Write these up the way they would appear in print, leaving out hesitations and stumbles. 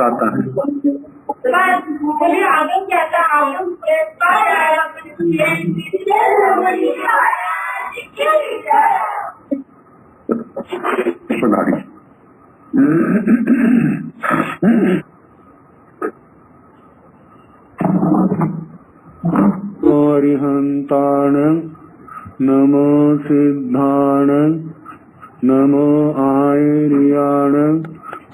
आता है। अरिहंताण नमो सिद्धाण नमो आयर्याण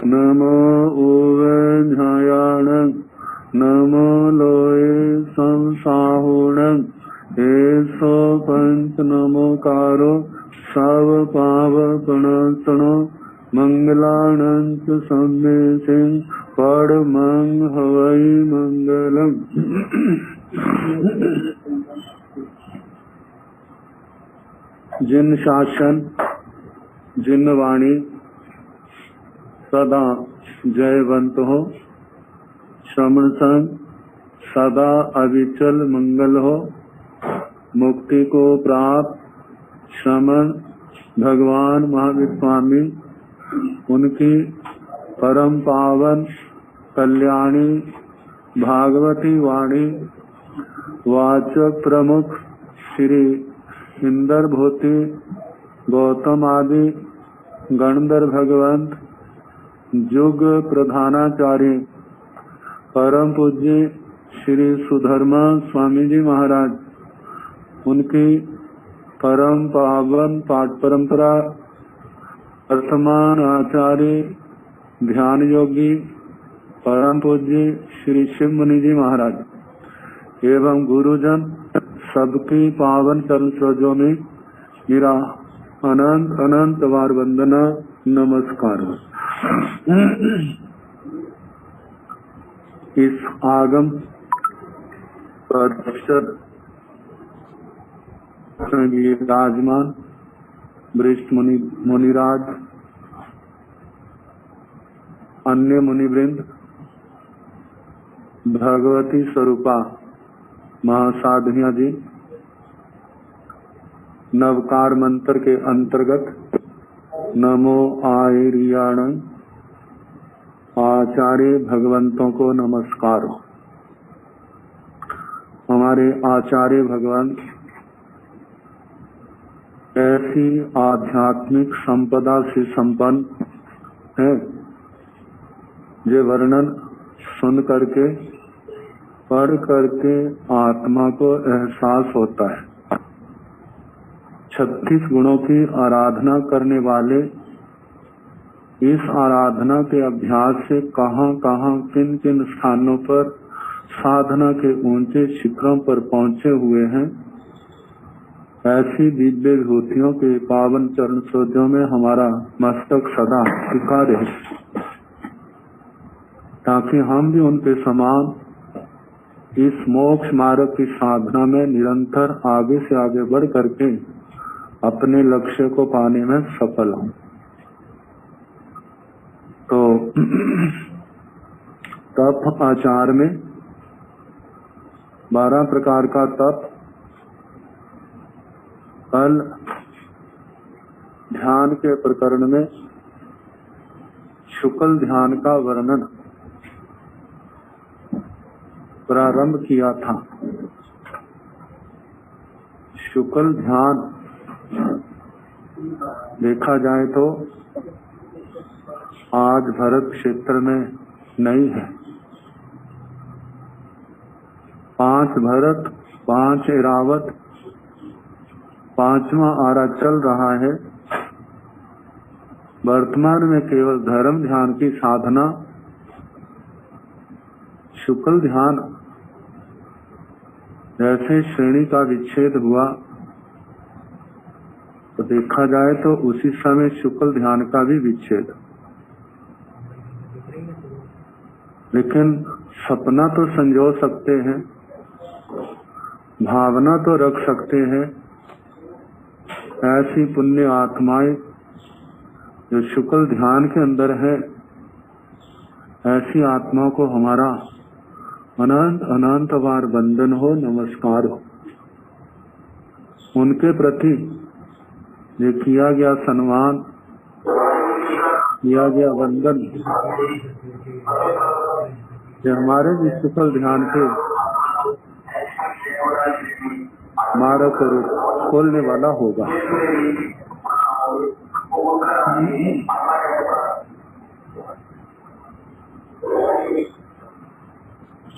नमो उवध्यायाण नमो लोये संसाहुण एसो पंच नमोकारो सव पाव प्रणसनो मंगलानंत सम्मेसिं परमं हवै मंगलम्। जिन शासन जिन वाणी सदा जयवंत हो, श्रवण संग सदा अविचल मंगल हो। मुक्ति को प्राप्त श्रमण भगवान महावीर स्वामी उनकी परम पावन कल्याणी भागवती वाणी वाचक प्रमुख श्री इंदर भूति गौतम आदि गणधर भगवंत युग प्रधानाचार्य परम पूज्य श्री सुधर्मा स्वामी जी महाराज उनकी परम पावन पाठ परंपरा वर्तमान आचार्य ध्यान योगी परम पूज्य श्री शिव मुनि जी महाराज एवं गुरुजन सबकी पावन चरण सरोजों में मेरा अनंत अनंत बार वंदना नमस्कार। इस आगम परिषद विराजमान वरिष्ठ मुनिराज अन्य मुनिवृंद भगवती स्वरूपा महासाधनिया जी नवकार मंत्र के अंतर्गत नमो आयर्याण आचार्य भगवंतों को नमस्कार। हमारे आचार्य भगवंत ऐसी आध्यात्मिक संपदा से संपन्न है जो वर्णन सुन करके पढ़ करके आत्मा को एहसास होता है। 36 गुणों की आराधना करने वाले इस आराधना के अभ्यास से कहां कहां किन किन स्थानों पर साधना के ऊंचे शिखरों पर पहुंचे हुए हैं। ऐसी दिव्य विभूतियों के पावन चरण सरोजों में हमारा मस्तक सदा झुका रहे, ताकि हम भी उनके समान इस मोक्ष मार्ग की साधना में निरंतर आगे से आगे बढ़ करके अपने लक्ष्य को पाने में सफल हों। तो तप आचार में 12 प्रकार का तप, कल ध्यान के प्रकरण में शुक्ल ध्यान का वर्णन प्रारंभ किया था। शुक्ल ध्यान देखा जाए तो आज भरत क्षेत्र में नहीं है। 5 भरत 5 ऐरावत 5वां आरा चल रहा है। वर्तमान में केवल धर्म ध्यान की साधना शुक्ल ध्यान जैसे श्रेणी का विच्छेद हुआ तो देखा जाए तो उसी समय शुक्ल ध्यान का भी विच्छेद। लेकिन सपना तो संजो सकते हैं, भावना तो रख सकते हैं, ऐसी पुण्य आत्माएं जो शुक्ल ध्यान के अंदर है, ऐसी आत्माओं को हमारा अनंत अनंत बार वंदन हो, नमस्कार हो। उनके प्रति ये किया गया सम्मान, किया गया वंदन, ये हमारे जिस शुक्ल ध्यान के मार्ग को खोलने वाला होगा।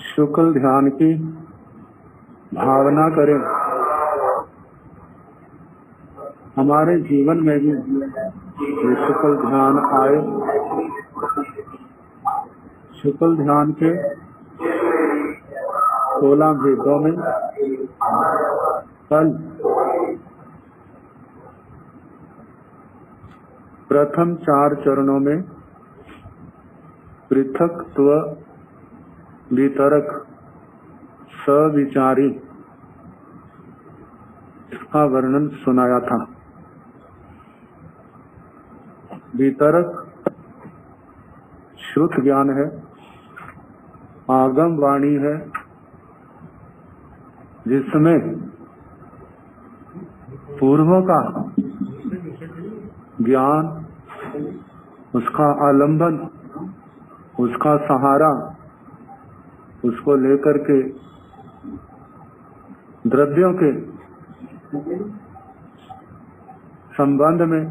शुक्ल ध्यान की भावना करें, हमारे जीवन में भी ये शुक्ल ध्यान आए। शुक्ल ध्यान के 16 भेदों में कल प्रथम 4 चरणों में पृथक्त्व, वितरक, सविचारी, इसका वर्णन सुनाया था। वितरक श्रुत ज्ञान है, आगम वाणी है, जिसमें पूर्वों का ज्ञान, उसका आलंबन, उसका सहारा, उसको लेकर के द्रव्यों के संबंध में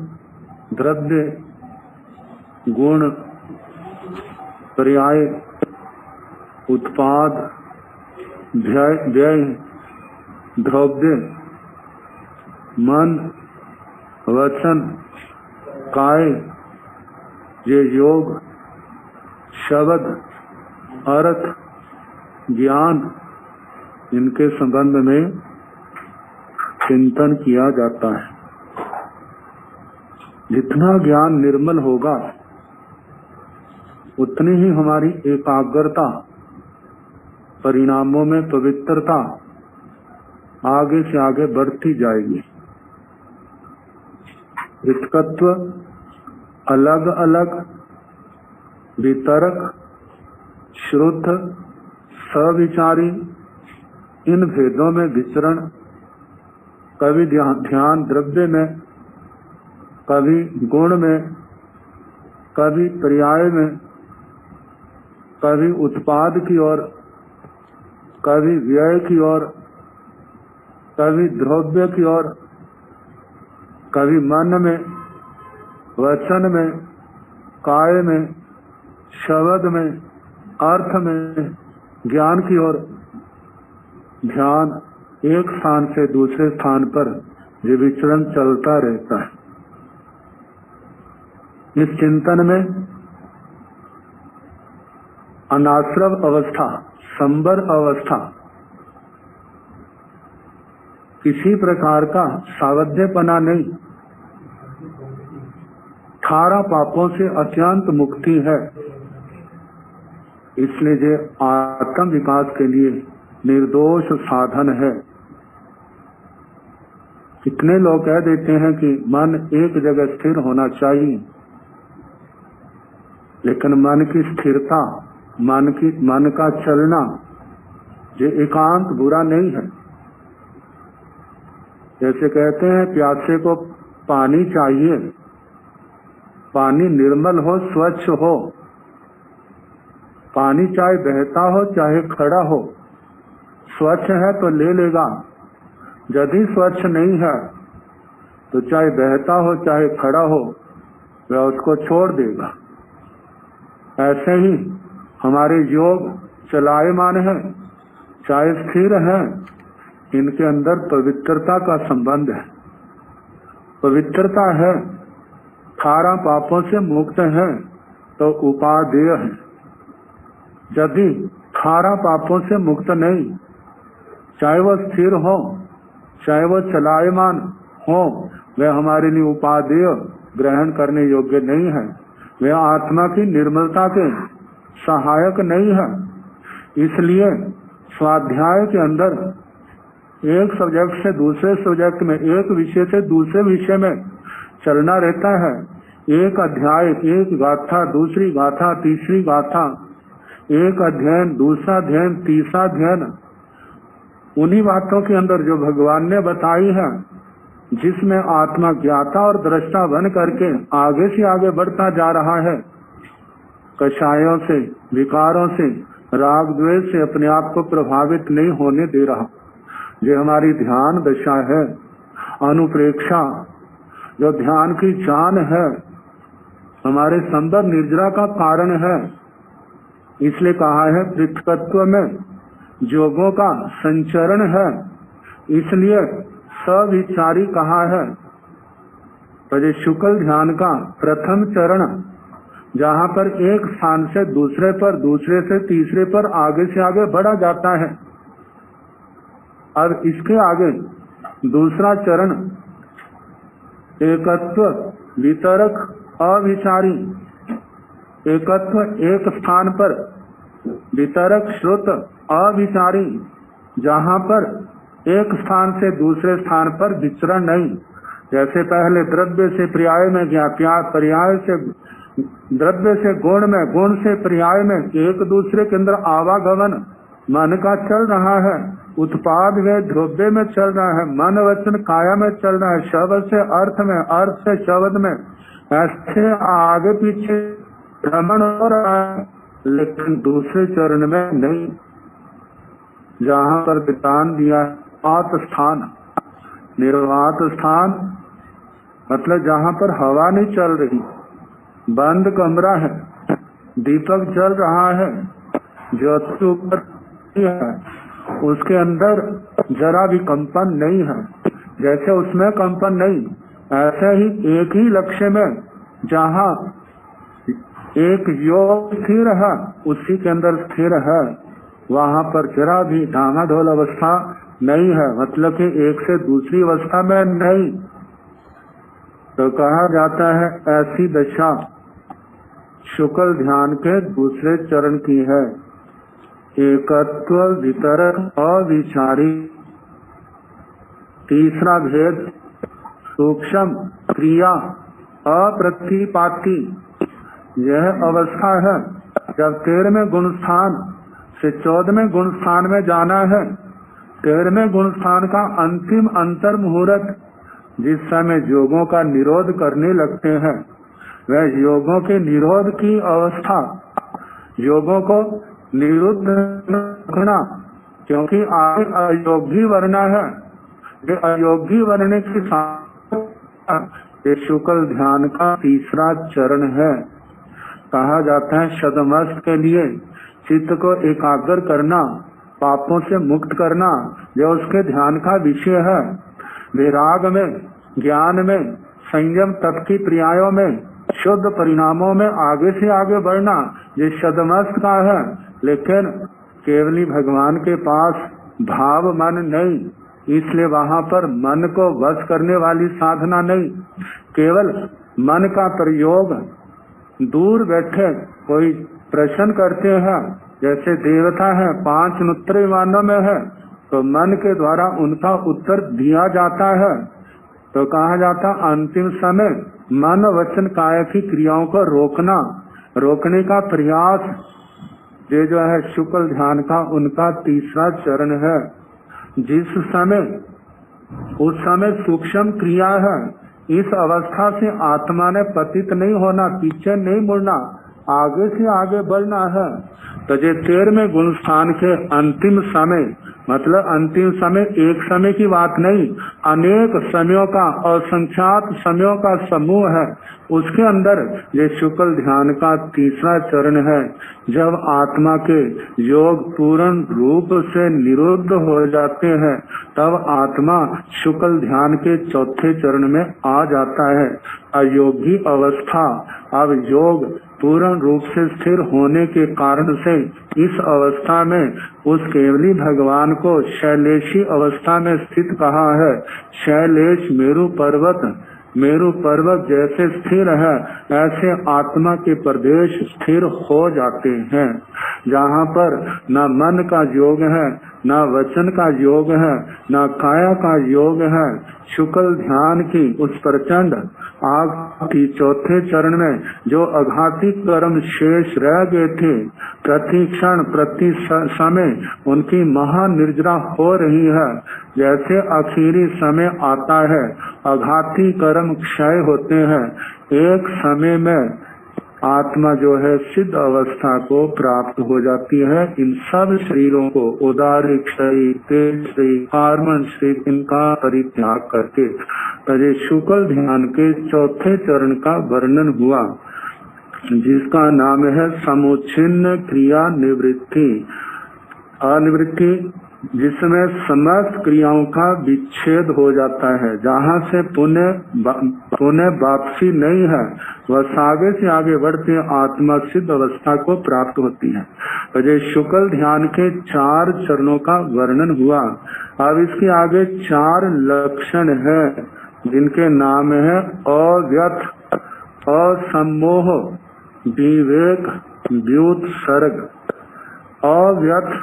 द्रव्य, गुण, पर्याय, उत्पाद, व्यय, द्रव्य, मन, वचन, काय, ये योग, शब्द, अर्थ, ज्ञान, इनके संबंध में चिंतन किया जाता है। जितना ज्ञान निर्मल होगा उतनी ही हमारी एकाग्रता, परिणामों में पवित्रता आगे से आगे बढ़ती जाएगी। वितरकत्व, अलग अलग, वितरक, शुद्ध, सविचारी, इन भेदों में विचरण, कभी ध्यान द्रव्य में, कभी गुण में, कभी पर्याय में, कभी उत्पाद की ओर, कभी व्यय की ओर, कभी द्रव्य की ओर, कभी मन में, वचन में, काय में, शब्द में, अर्थ में, ज्ञान की ओर। ध्यान एक स्थान से दूसरे स्थान पर ये विचरण चलता रहता है। इस चिंतन में अनाश्रव अवस्था, संबर अवस्था, किसी प्रकार का सावध्यपना नहीं, 18 पापों से अत्यंत मुक्ति है। इसलिए ये आत्म विकास के लिए निर्दोष साधन है। कितने लोग कह देते हैं कि मन एक जगह स्थिर होना चाहिए, लेकिन मन की स्थिरता, मन का चलना, ये एकांत बुरा नहीं है। जैसे कहते हैं प्यासे को पानी चाहिए, पानी निर्मल हो, स्वच्छ हो। पानी चाहे बहता हो चाहे खड़ा हो, स्वच्छ है तो ले लेगा। यदि स्वच्छ नहीं है तो चाहे बहता हो चाहे खड़ा हो, वह उसको छोड़ देगा। ऐसे ही हमारे योग चलायमान है, चाहे स्थिर है, इनके अंदर पवित्रता का संबंध है। पवित्रता है, 18 पापों से मुक्त है तो उपादेय है। यदि 18 पापों से मुक्त नहीं, चाहे वो स्थिर हो चाहे वो चलायमान हो, वह हमारे लिए उपादेय, ग्रहण करने योग्य नहीं है। वह आत्मा की निर्मलता के सहायक नहीं है। इसलिए स्वाध्याय के अंदर एक सब्जेक्ट से दूसरे सब्जेक्ट में, एक विषय से दूसरे विषय में चलना रहता है। एक अध्याय, एक गाथा, दूसरी गाथा, तीसरी गाथा, एक अध्ययन, दूसरा अध्ययन, तीसरा अध्ययन, उन्हीं बातों के अंदर जो भगवान ने बताई है, जिसमें आत्मा ज्ञाता और दृष्टा बन करके आगे से आगे बढ़ता जा रहा है, कषायों से, विकारों से, राग द्वेष से अपने आप को प्रभावित नहीं होने दे रहा। जो हमारी ध्यान दशा है, अनुप्रेक्षा, जो ध्यान की जान है, हमारे संदर निर्जरा का कारण है। इसलिए कहा है पृथकत्व में योगों का संचरण है, इसलिए सविचारी कहा है। तो ये शुक्ल ध्यान का प्रथम चरण, जहाँ पर एक स्थान से दूसरे पर, दूसरे से तीसरे पर, आगे से आगे बढ़ा जाता है। अब इसके आगे दूसरा चरण एकत्व वितरक अविचारी। एकत्व एक स्थान पर, वितरक श्रुत अविचारी, जहाँ पर एक स्थान से दूसरे स्थान पर विचरण नहीं। जैसे पहले द्रव्य से पर्याय में गया, पर्याय से द्रव्य से गुण में, गुण से पर्याय में, एक दूसरे के अंदर आवागमन मन का चल रहा है। उत्पाद में द्रव्य में चल रहा है, मन वचन काया में चल रहा है, शब्द से अर्थ में, अर्थ से शब्द में, ऐसे आगे पीछे भ्रमण हो रहा है। लेकिन दूसरे चरण में नहीं, जहाँ पर विधान दिया आत स्थान, निर्वात स्थान, मतलब जहाँ पर हवा नहीं चल रही, बंद कमरा है, दीपक जल रहा है, ज्योति ऊपर है, उसके अंदर जरा भी कंपन नहीं है। जैसे उसमें कंपन नहीं, ऐसे ही एक ही लक्ष्य में जहाँ एक योग स्थिर है, उसी के अंदर स्थिर है, वहाँ पर जरा भी डामाडोल अवस्था नहीं है, मतलब कि एक से दूसरी अवस्था में नहीं। तो कहा जाता है ऐसी दशा शुक्ल ध्यान के दूसरे चरण की है। एकत्व वितरक अविचारी। तीसरा भेद सूक्ष्म क्रिया अप्रतिपाती। यह अवस्था है जब 13वें गुण स्थान से 14वें गुण स्थान में जाना है। 13वें गुण स्थान का अंतिम अंतर मुहूर्त, जिस समय योगों का निरोध करने लगते हैं, वह योगों के निरोध की अवस्था, योगों को निरुद्ध रखना, क्योंकि आगे अयोगी वर्ण है। ये अयोगी वर्ण के साथ ये शुक्ल ध्यान का तीसरा चरण है। कहा जाता है शतमस्त के लिए चित्त को एकाग्र करना, पापों से मुक्त करना, जो उसके ध्यान का विषय है। विराग में, ज्ञान में, संयम तप की क्रियाओं में, शुद्ध परिणामों में आगे से आगे बढ़ना, ये शतमस्त का है। लेकिन केवली भगवान के पास भाव मन नहीं, इसलिए वहाँ पर मन को वश करने वाली साधना नहीं, केवल मन का प्रयोग। दूर बैठे कोई प्रश्न करते हैं, जैसे देवता है 5 नुत्र विमानों में है, तो मन के द्वारा उनका उत्तर दिया जाता है। तो कहा जाता अंतिम समय मन वचन काया की क्रियाओं को रोकना, रोकने का प्रयास, ये जो है शुक्ल ध्यान का उनका तीसरा चरण है। जिस समय, उस समय सूक्ष्म क्रिया है। इस अवस्था से आत्मा ने पतित नहीं होना, पीछे नहीं मुड़ना, आगे से आगे बढ़ना है। तो ये 13वें गुण स्थान के अंतिम समय, मतलब अंतिम समय एक समय की बात नहीं, अनेक समयों का और संख्यात समयों का समूह है। उसके अंदर ये शुक्ल ध्यान का तीसरा चरण है। जब आत्मा के योग पूर्ण रूप से निरुद्ध हो जाते हैं, तब आत्मा शुक्ल ध्यान के चौथे चरण में आ जाता है, अयोगी अवस्था। अब योग पूर्ण रूप से स्थिर होने के कारण से इस अवस्था में उस केवली भगवान को शैलेशी अवस्था में स्थित कहा है। शैलेश मेरु पर्वत जैसे स्थिर है, ऐसे आत्मा के प्रदेश स्थिर हो जाते हैं। जहाँ पर न मन का योग है, न वचन का योग है, न काया का योग है। शुक्ल ध्यान की उस प्रचंड आग की चौथे चरण में जो अघाती कर्म शेष रह गए थे, प्रति क्षण प्रति समय उनकी महानिर्जरा हो रही है। जैसे आखिरी समय आता है, अघाती कर्म क्षय होते हैं, एक समय में आत्मा जो है सिद्ध अवस्था को प्राप्त हो जाती है। इन सब शरीरों को उदारिक शरीर, तेज शरीर, कार्मण शरीर, इनका परित्याग करके तजे शुक्ल ध्यान के चौथे चरण का वर्णन हुआ, जिसका नाम है समुच्छिन्न क्रिया निवृत्ति। अनिवृत्ति, जिसमें समस्त क्रियाओं का विच्छेद हो जाता है, जहाँ से पुनः वापसी नहीं है, वह आगे से आगे बढ़ते आत्मा सिद्ध अवस्था को प्राप्त होती है। तो ये शुक्ल ध्यान के 4 चरणों का वर्णन हुआ। अब इसके आगे 4 लक्षण है, जिनके नाम है अव्यथ, असम्मोह, विवेक, व्युत्सर्ग। अव्यथ,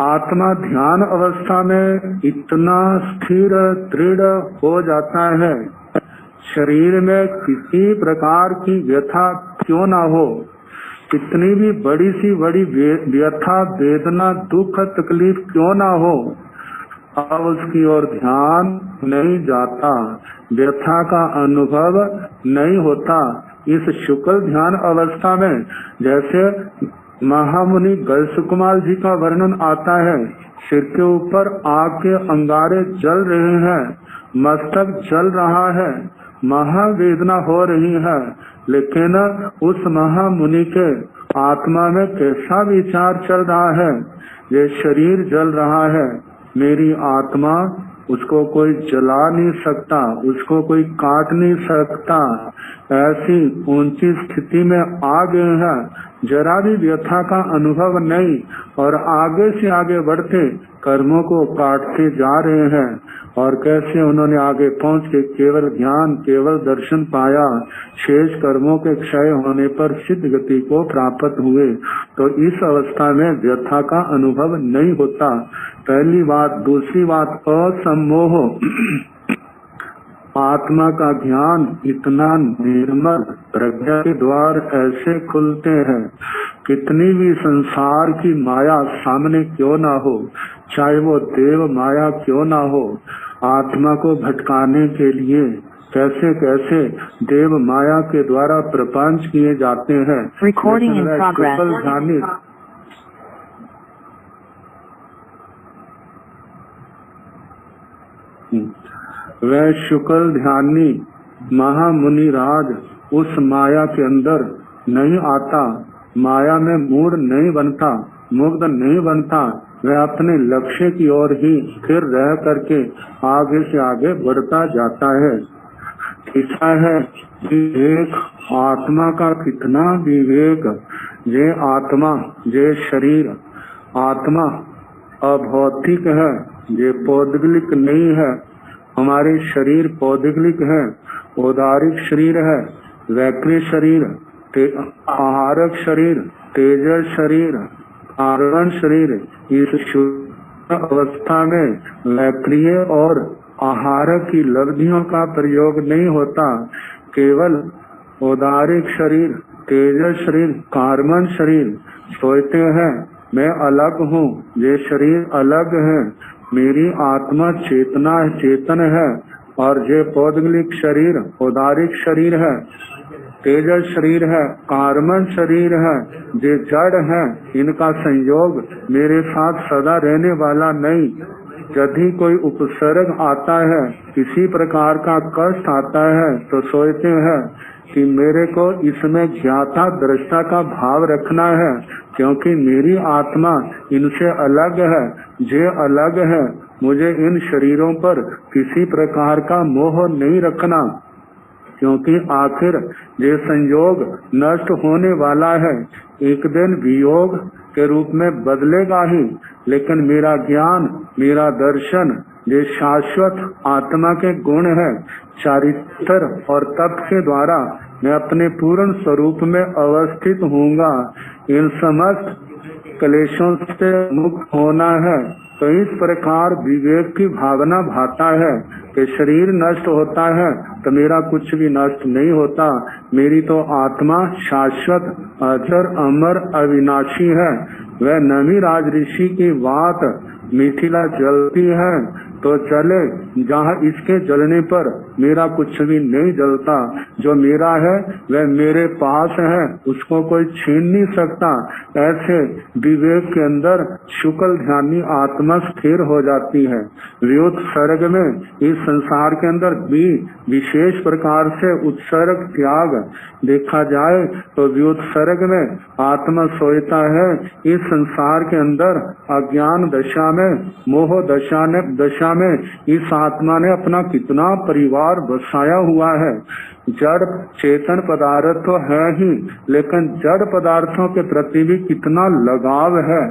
आत्मा ध्यान अवस्था में इतना स्थिर दृढ़ हो जाता है, शरीर में किसी प्रकार की व्यथा क्यों ना हो, कितनी भी बड़ी सी बड़ी व्यथा, वेदना, दुख, तकलीफ क्यों ना हो, अब उसकी ओर ध्यान नहीं जाता, व्यथा का अनुभव नहीं होता। इस शुक्ल ध्यान अवस्था में जैसे महामुनि गलसुकुमार जी का वर्णन आता है, सिर के ऊपर आग के अंगारे जल रहे हैं, मस्तक जल रहा है, महावेदना हो रही है, लेकिन उस महामुनि के आत्मा में कैसा विचार चल रहा है, ये शरीर जल रहा है, मेरी आत्मा, उसको कोई जला नहीं सकता, उसको कोई काट नहीं सकता, ऐसी ऊंची स्थिति में आ गए हैं, जरा भी व्यथा का अनुभव नहीं, और आगे से आगे बढ़ते कर्मों को काटते जा रहे हैं। और कैसे उन्होंने आगे पहुंच के केवल ध्यान, केवल दर्शन पाया, शेष कर्मों के क्षय होने पर सिद्ध गति को प्राप्त हुए। तो इस अवस्था में व्यथा का अनुभव नहीं होता, पहली बात। दूसरी बात, असम्मोह, आत्मा का ज्ञान इतना निर्मल, प्रज्ञा के द्वार ऐसे खुलते हैं, कितनी भी संसार की माया सामने क्यों ना हो, चाहे वो देव माया क्यों ना हो, आत्मा को भटकाने के लिए कैसे कैसे देव माया के द्वारा प्रपंच किए जाते हैं। Recording in progress. ध्यानी वह शुक्ल ध्यानी महामुनि राज उस माया के अंदर नहीं आता, माया में मूढ़ नहीं बनता, मुग्ध नहीं बनता, वह अपने लक्ष्य की ओर ही स्थिर रह करके आगे से आगे बढ़ता जाता है। ऐसा है कि एक आत्मा का कितना विवेक, ये आत्मा, ये शरीर, आत्मा अभौतिक है, ये पौद्गलिक नहीं है। हमारे शरीर पौद्गलिक है, औदारिक शरीर है, वैक्री शरीर, आहारक शरीर, तेजस शरीर, कारण शरीर। इस शुद्ध अवस्था में वैक्रिय और आहारक की लब्धियों का प्रयोग नहीं होता, केवल औदारिक शरीर, तेजस शरीर, कार्मण शरीर सोचते हैं मैं अलग हूँ, ये शरीर अलग है, मेरी आत्मा चेतना चेतन है, और ये पौद्गलिक शरीर औदारिक शरीर है, तेजस शरीर है, कार्मण शरीर है, ये जड़ है, इनका संयोग मेरे साथ सदा रहने वाला नहीं। यदि कोई उपसर्ग आता है, किसी प्रकार का कष्ट आता है, तो सोचते हैं कि मेरे को इसमें ज्ञाता दृष्टा का भाव रखना है, क्योंकि मेरी आत्मा इनसे अलग है, ये अलग है, मुझे इन शरीरों पर किसी प्रकार का मोह नहीं रखना, क्योंकि आखिर ये संयोग नष्ट होने वाला है, एक दिन वियोग के रूप में बदलेगा ही, लेकिन मेरा ज्ञान, मेरा दर्शन, ये शाश्वत आत्मा के गुण है, चारित्र और तप के द्वारा मैं अपने पूर्ण स्वरूप में अवस्थित हूँगा। इन समस्त क्लेशों से मुक्त होना है। तो इस प्रकार विवेक की भावना भाता है कि शरीर नष्ट होता है तो मेरा कुछ भी नष्ट नहीं होता, मेरी तो आत्मा शाश्वत अजर अमर अविनाशी है। वह नमी राज ऋषि की बात मिथिला जलती है तो जले, जहाँ इसके जलने पर मेरा कुछ भी नहीं जलता। जो मेरा है वह मेरे पास है, उसको कोई छीन नहीं सकता। ऐसे विवेक के अंदर शुक्ल ध्यानी आत्मा स्थिर हो जाती है। व्युत्सर्ग में इस संसार के अंदर भी विशेष प्रकार से उत्सर्ग त्याग देखा जाए तो व्युत्सर्ग में आत्मा सोचता है इस संसार के अंदर अज्ञान दशा में, मोह दशा में इस आत्मा ने अपना कितना परिवार बसाया हुआ है। जड़ चेतन पदार्थ तो है ही, लेकिन जड़ पदार्थों के प्रति भी कितना लगाव है।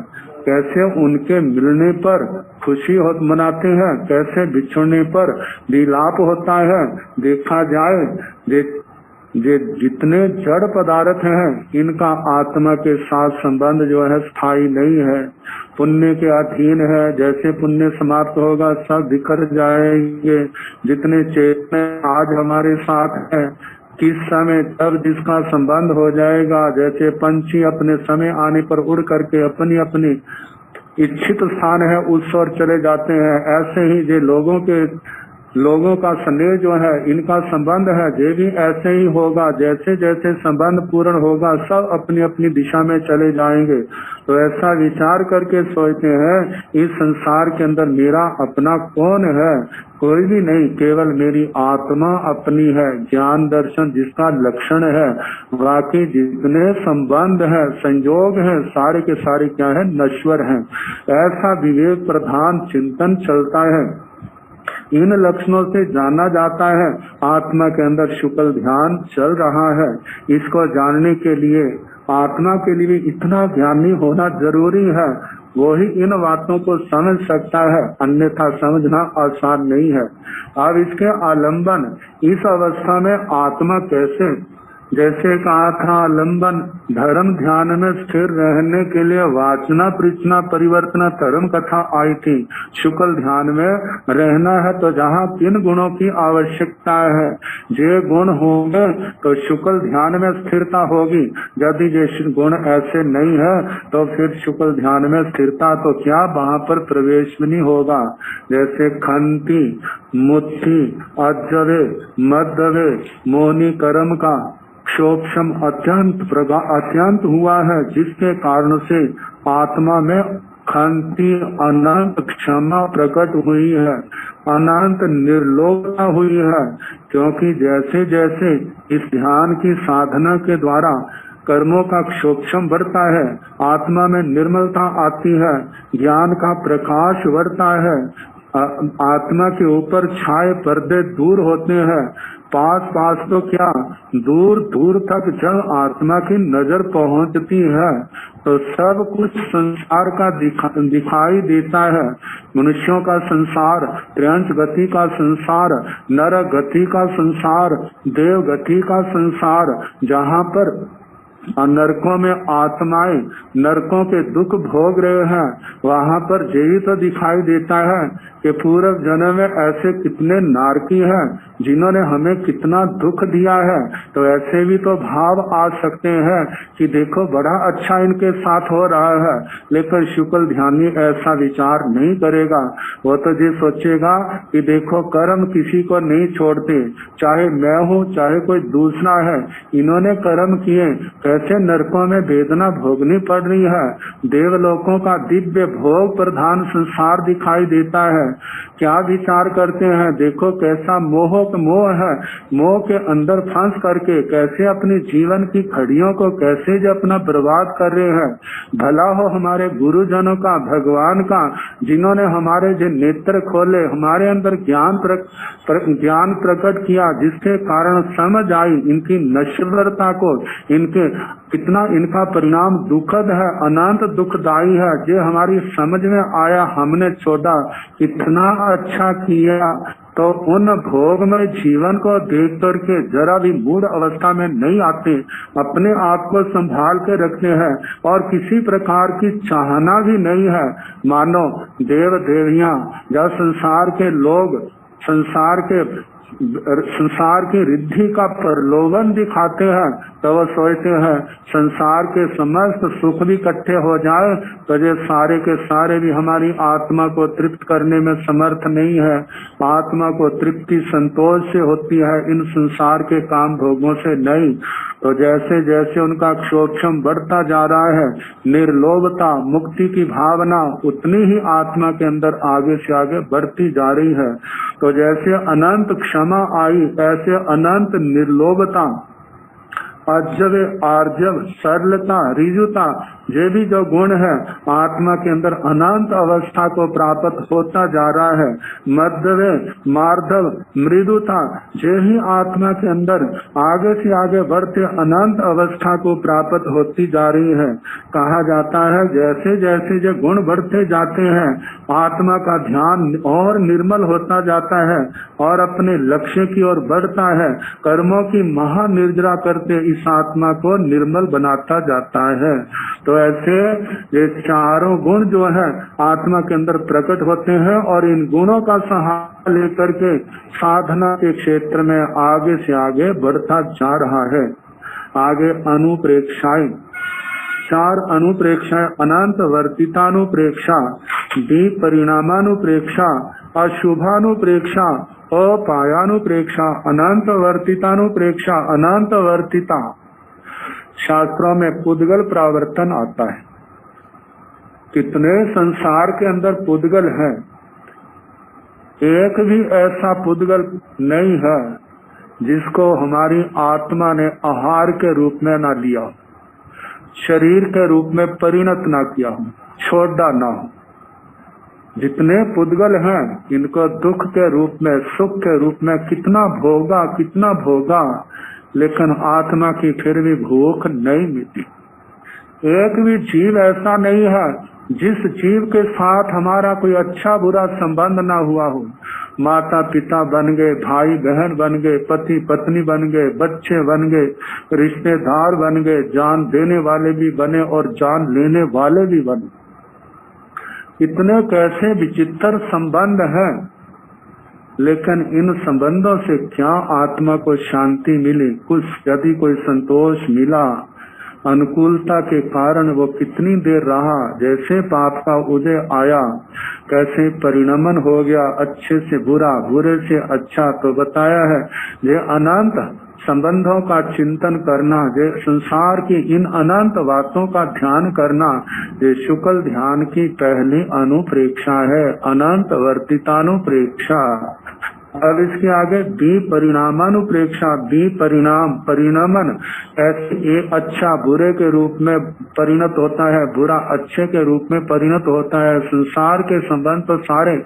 कैसे उनके मिलने पर खुशी मनाते हैं, कैसे बिछड़ने पर विलाप होता है। देखा जाए जितने जड़ पदार्थ हैं इनका आत्मा के साथ संबंध जो है स्थायी नहीं है, पुण्य के अधीन है। जैसे पुण्य समाप्त होगा सब बिखर जाएंगे। जितने चेतन आज हमारे साथ है, किस समय जब जिसका संबंध हो जाएगा, जैसे पंछी अपने समय आने पर उड़ करके अपनी अपनी इच्छित स्थान है उस ओर चले जाते हैं, ऐसे ही जो लोगों का स्नेह जो है, इनका संबंध है, ये भी ऐसे ही होगा। जैसे जैसे संबंध पूर्ण होगा सब अपनी अपनी दिशा में चले जाएंगे। तो ऐसा विचार करके सोचते हैं इस संसार के अंदर मेरा अपना कौन है? कोई भी नहीं, केवल मेरी आत्मा अपनी है। ज्ञान दर्शन जिसका लक्षण है, बाकी जितने संबंध है, संयोग है, सारे के सारे क्या है? नश्वर हैं। ऐसा विवेक प्रधान चिंतन चलता है। इन लक्षणों से जाना जाता है आत्मा के अंदर शुक्ल ध्यान चल रहा है। इसको जानने के लिए आत्मा के लिए इतना ज्ञानी होना जरूरी है। वो ही इन बातों को समझ सकता है, अन्यथा समझना आसान नहीं है। अब इसके आलंबन इस अवस्था में आत्मा कैसे, जैसे कहा था आलंबन धर्म ध्यान में स्थिर रहने के लिए वाचना प्रचना परिवर्तन धर्म कथा आई थी। शुक्ल ध्यान में रहना है तो जहाँ किन गुणों की आवश्यकता है, जे गुण होंगे तो शुक्ल ध्यान में स्थिरता होगी। यदि ये गुण ऐसे नहीं है तो फिर शुक्ल ध्यान में स्थिरता तो क्या वहाँ पर प्रवेश भी नहीं होगा। जैसे खंती, मुट्ठी, अज्जवे, मध्यवे, मोहनी कर्म का क्षोभम अत्यंत हुआ है, जिसके कारण से आत्मा में खंती अनंत क्षमा प्रकट हुई है, अनंत निर्लोभता हुई है। क्योंकि जैसे जैसे इस ध्यान की साधना के द्वारा कर्मों का क्षोभम बढ़ता है, आत्मा में निर्मलता आती है, ज्ञान का प्रकाश बढ़ता है, आत्मा के ऊपर छाए पर्दे दूर होते हैं। पास तो क्या दूर दूर तक जब आत्मा की नजर पहुंचती है तो सब कुछ संसार का दिखाई देता है। मनुष्यों का संसार, त्रयंश गति का संसार, नर गति का संसार, देव गति का संसार, जहाँ पर नरकों में आत्माएं नरकों के दुख भोग रहे हैं, वहाँ पर यही तो दिखाई देता है कि पूर्व जन्म में ऐसे कितने नारकी हैं जिन्होंने हमें कितना दुख दिया है। तो ऐसे भी तो भाव आ सकते हैं कि देखो बड़ा अच्छा इनके साथ हो रहा है, लेकिन शुक्ल ध्यानी ऐसा विचार नहीं करेगा। वो तो ये सोचेगा कि देखो कर्म किसी को नहीं छोड़ते, चाहे मैं हूँ चाहे कोई दूसरा है, इन्होंने कर्म किए, कैसे नरकों में वेदना भोगनी पड़ रही है। देवलोकों का दिव्य भोग प्रधान संसार दिखाई देता है। क्या विचार करते हैं, देखो कैसा मोह है, मोह के अंदर फंस करके कैसे अपने जीवन की घड़ियों को कैसे जो अपना बर्बाद कर रहे हैं। भला हो हमारे गुरुजनों का, भगवान का, जिन्होंने हमारे जो नेत्र खोले, हमारे अंदर ज्ञान प्रकट किया, जिसके कारण समझ आई इनकी नश्वरता को, इनके कितना इनका परिणाम दुखद है, अनंत दुखदायी है। जो हमारी समझ में आया हमने छोड़ा, कितना अच्छा किया, तो उन भोगमय जीवन को देख करके जरा भी मूढ़ अवस्था में नहीं आते, अपने आप को संभाल के रखते हैं और किसी प्रकार की चाहना भी नहीं है। मानो देव देवियां या संसार के लोग संसार की रिद्धि का प्रलोभन दिखाते हैं, तो वो सोचते हैं संसार के समस्त सुख भी इकट्ठे हो जाए तो ये सारे के सारे भी हमारी आत्मा को तृप्त करने में समर्थ नहीं है। आत्मा को तृप्ति संतोष से होती है, इन संसार के काम भोगों से नहीं। तो जैसे जैसे उनका क्षोभम बढ़ता जा रहा है, निर्लोभता मुक्ति की भावना उतनी ही आत्मा के अंदर आगे से आगे बढ़ती जा रही है। तो जैसे अनंत क्षमा आई, ऐसे अनंत निर्लोभता, अजब आर्जव, सरलता, रिजुता, ये भी जो गुण है आत्मा के अंदर अनंत अवस्था को प्राप्त होता जा रहा है। मध्यव, मार्धव, मृदुता, ये ही आत्मा के अंदर आगे से आगे बढ़ते अनंत अवस्था को प्राप्त होती जा रही है। कहा जाता है जैसे जैसे ये गुण बढ़ते जाते हैं, आत्मा का ध्यान और निर्मल होता जाता है और अपने लक्ष्य की ओर बढ़ता है। कर्मों की महानिर्जरा करते इस आत्मा को निर्मल बनाता जाता है। तो ऐसे ये चारों गुण जो है आत्मा के अंदर प्रकट होते हैं और इन गुणों का सहारा लेकर के साधना के क्षेत्र में आगे से आगे बढ़ता जा रहा है। आगे अनुप्रेक्षाएं, चार अनुप्रेक्षाएं, अनंत वर्तितानुप्रेक्षा, विपरिणामानुप्रेक्षा, अशुभानुप्रेक्षा, अपायानुप्रेक्षा, अनंत वर्तितानुप्रेक्षा। अनंत वर्तिता शास्त्रों में पुद्गल प्रावर्तन आता है। कितने संसार के अंदर पुद्गल हैं, एक भी ऐसा पुद्गल नहीं है जिसको हमारी आत्मा ने आहार के रूप में ना लिया हो, शरीर के रूप में परिणत ना किया हो, छोड़ा ना हो। जितने पुद्गल हैं इनको दुख के रूप में, सुख के रूप में कितना भोगा, लेकिन आत्मा की फिर भी भूख नहीं मिटी। एक भी जीव ऐसा नहीं है जिस जीव के साथ हमारा कोई अच्छा बुरा संबंध ना हुआ हो। माता पिता बन गए, भाई बहन बन गए, पति पत्नी बन गए, बच्चे बन गए, रिश्तेदार बन गए, जान देने वाले भी बने और जान लेने वाले भी बने। इतने कैसे विचित्र संबंध हैं, लेकिन इन संबंधों से क्या आत्मा को शांति मिली? कुछ यदि कोई संतोष मिला, अनुकूलता के कारण वो कितनी देर रहा। जैसे पाप का उदय आया, कैसे परिणमन हो गया, अच्छे से बुरा, बुरे से अच्छा। तो बताया है ये अनंत संबंधों का चिंतन करना, ये संसार की इन अनंत बातों का ध्यान करना, ये शुक्ल ध्यान की पहली अनुप्रेक्षा है, अनंत वर्तितानुप्रेक्षा। अब इसके आगे विपरिणामानुप्रेक्षा, विपरिणाम, परिणमन, ऐसे एक अच्छा बुरे के रूप में परिणत होता है, बुरा अच्छे के रूप में परिणत होता है। संसार के संबंध तो सारे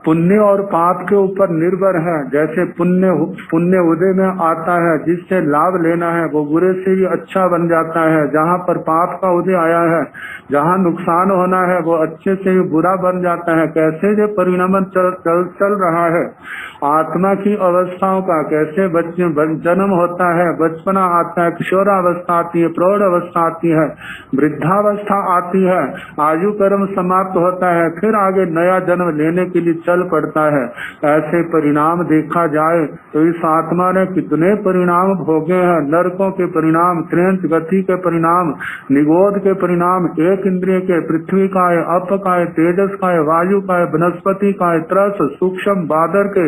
पुण्य और पाप के ऊपर निर्भर है। जैसे पुण्य उदय में आता है, जिससे लाभ लेना है वो बुरे से ही अच्छा बन जाता है। जहाँ पर पाप का उदय आया है, जहाँ नुकसान होना है वो अच्छे से ही बुरा बन जाता है। कैसे ये परिणमन चल रहा है आत्मा की अवस्थाओं का, कैसे बच्चे जन्म होता है, बचपना आता है, किशोरावस्था आती है, प्रौढ़ अवस्था आती है, वृद्धावस्था आती है, आयु कर्म समाप्त होता है, फिर आगे नया जन्म लेने के लिए चल पड़ता है। ऐसे परिणाम देखा जाए तो इस आत्मा ने कितने परिणाम भोगे हैं। नरकों के परिणाम, त्रेंच गति के परिणाम, निगोध के परिणाम, एक इंद्रिय के, पृथ्वी का है, अप का है, तेजस का है, वायु का है, वनस्पति का है, त्रस, सूक्ष्म बादर के,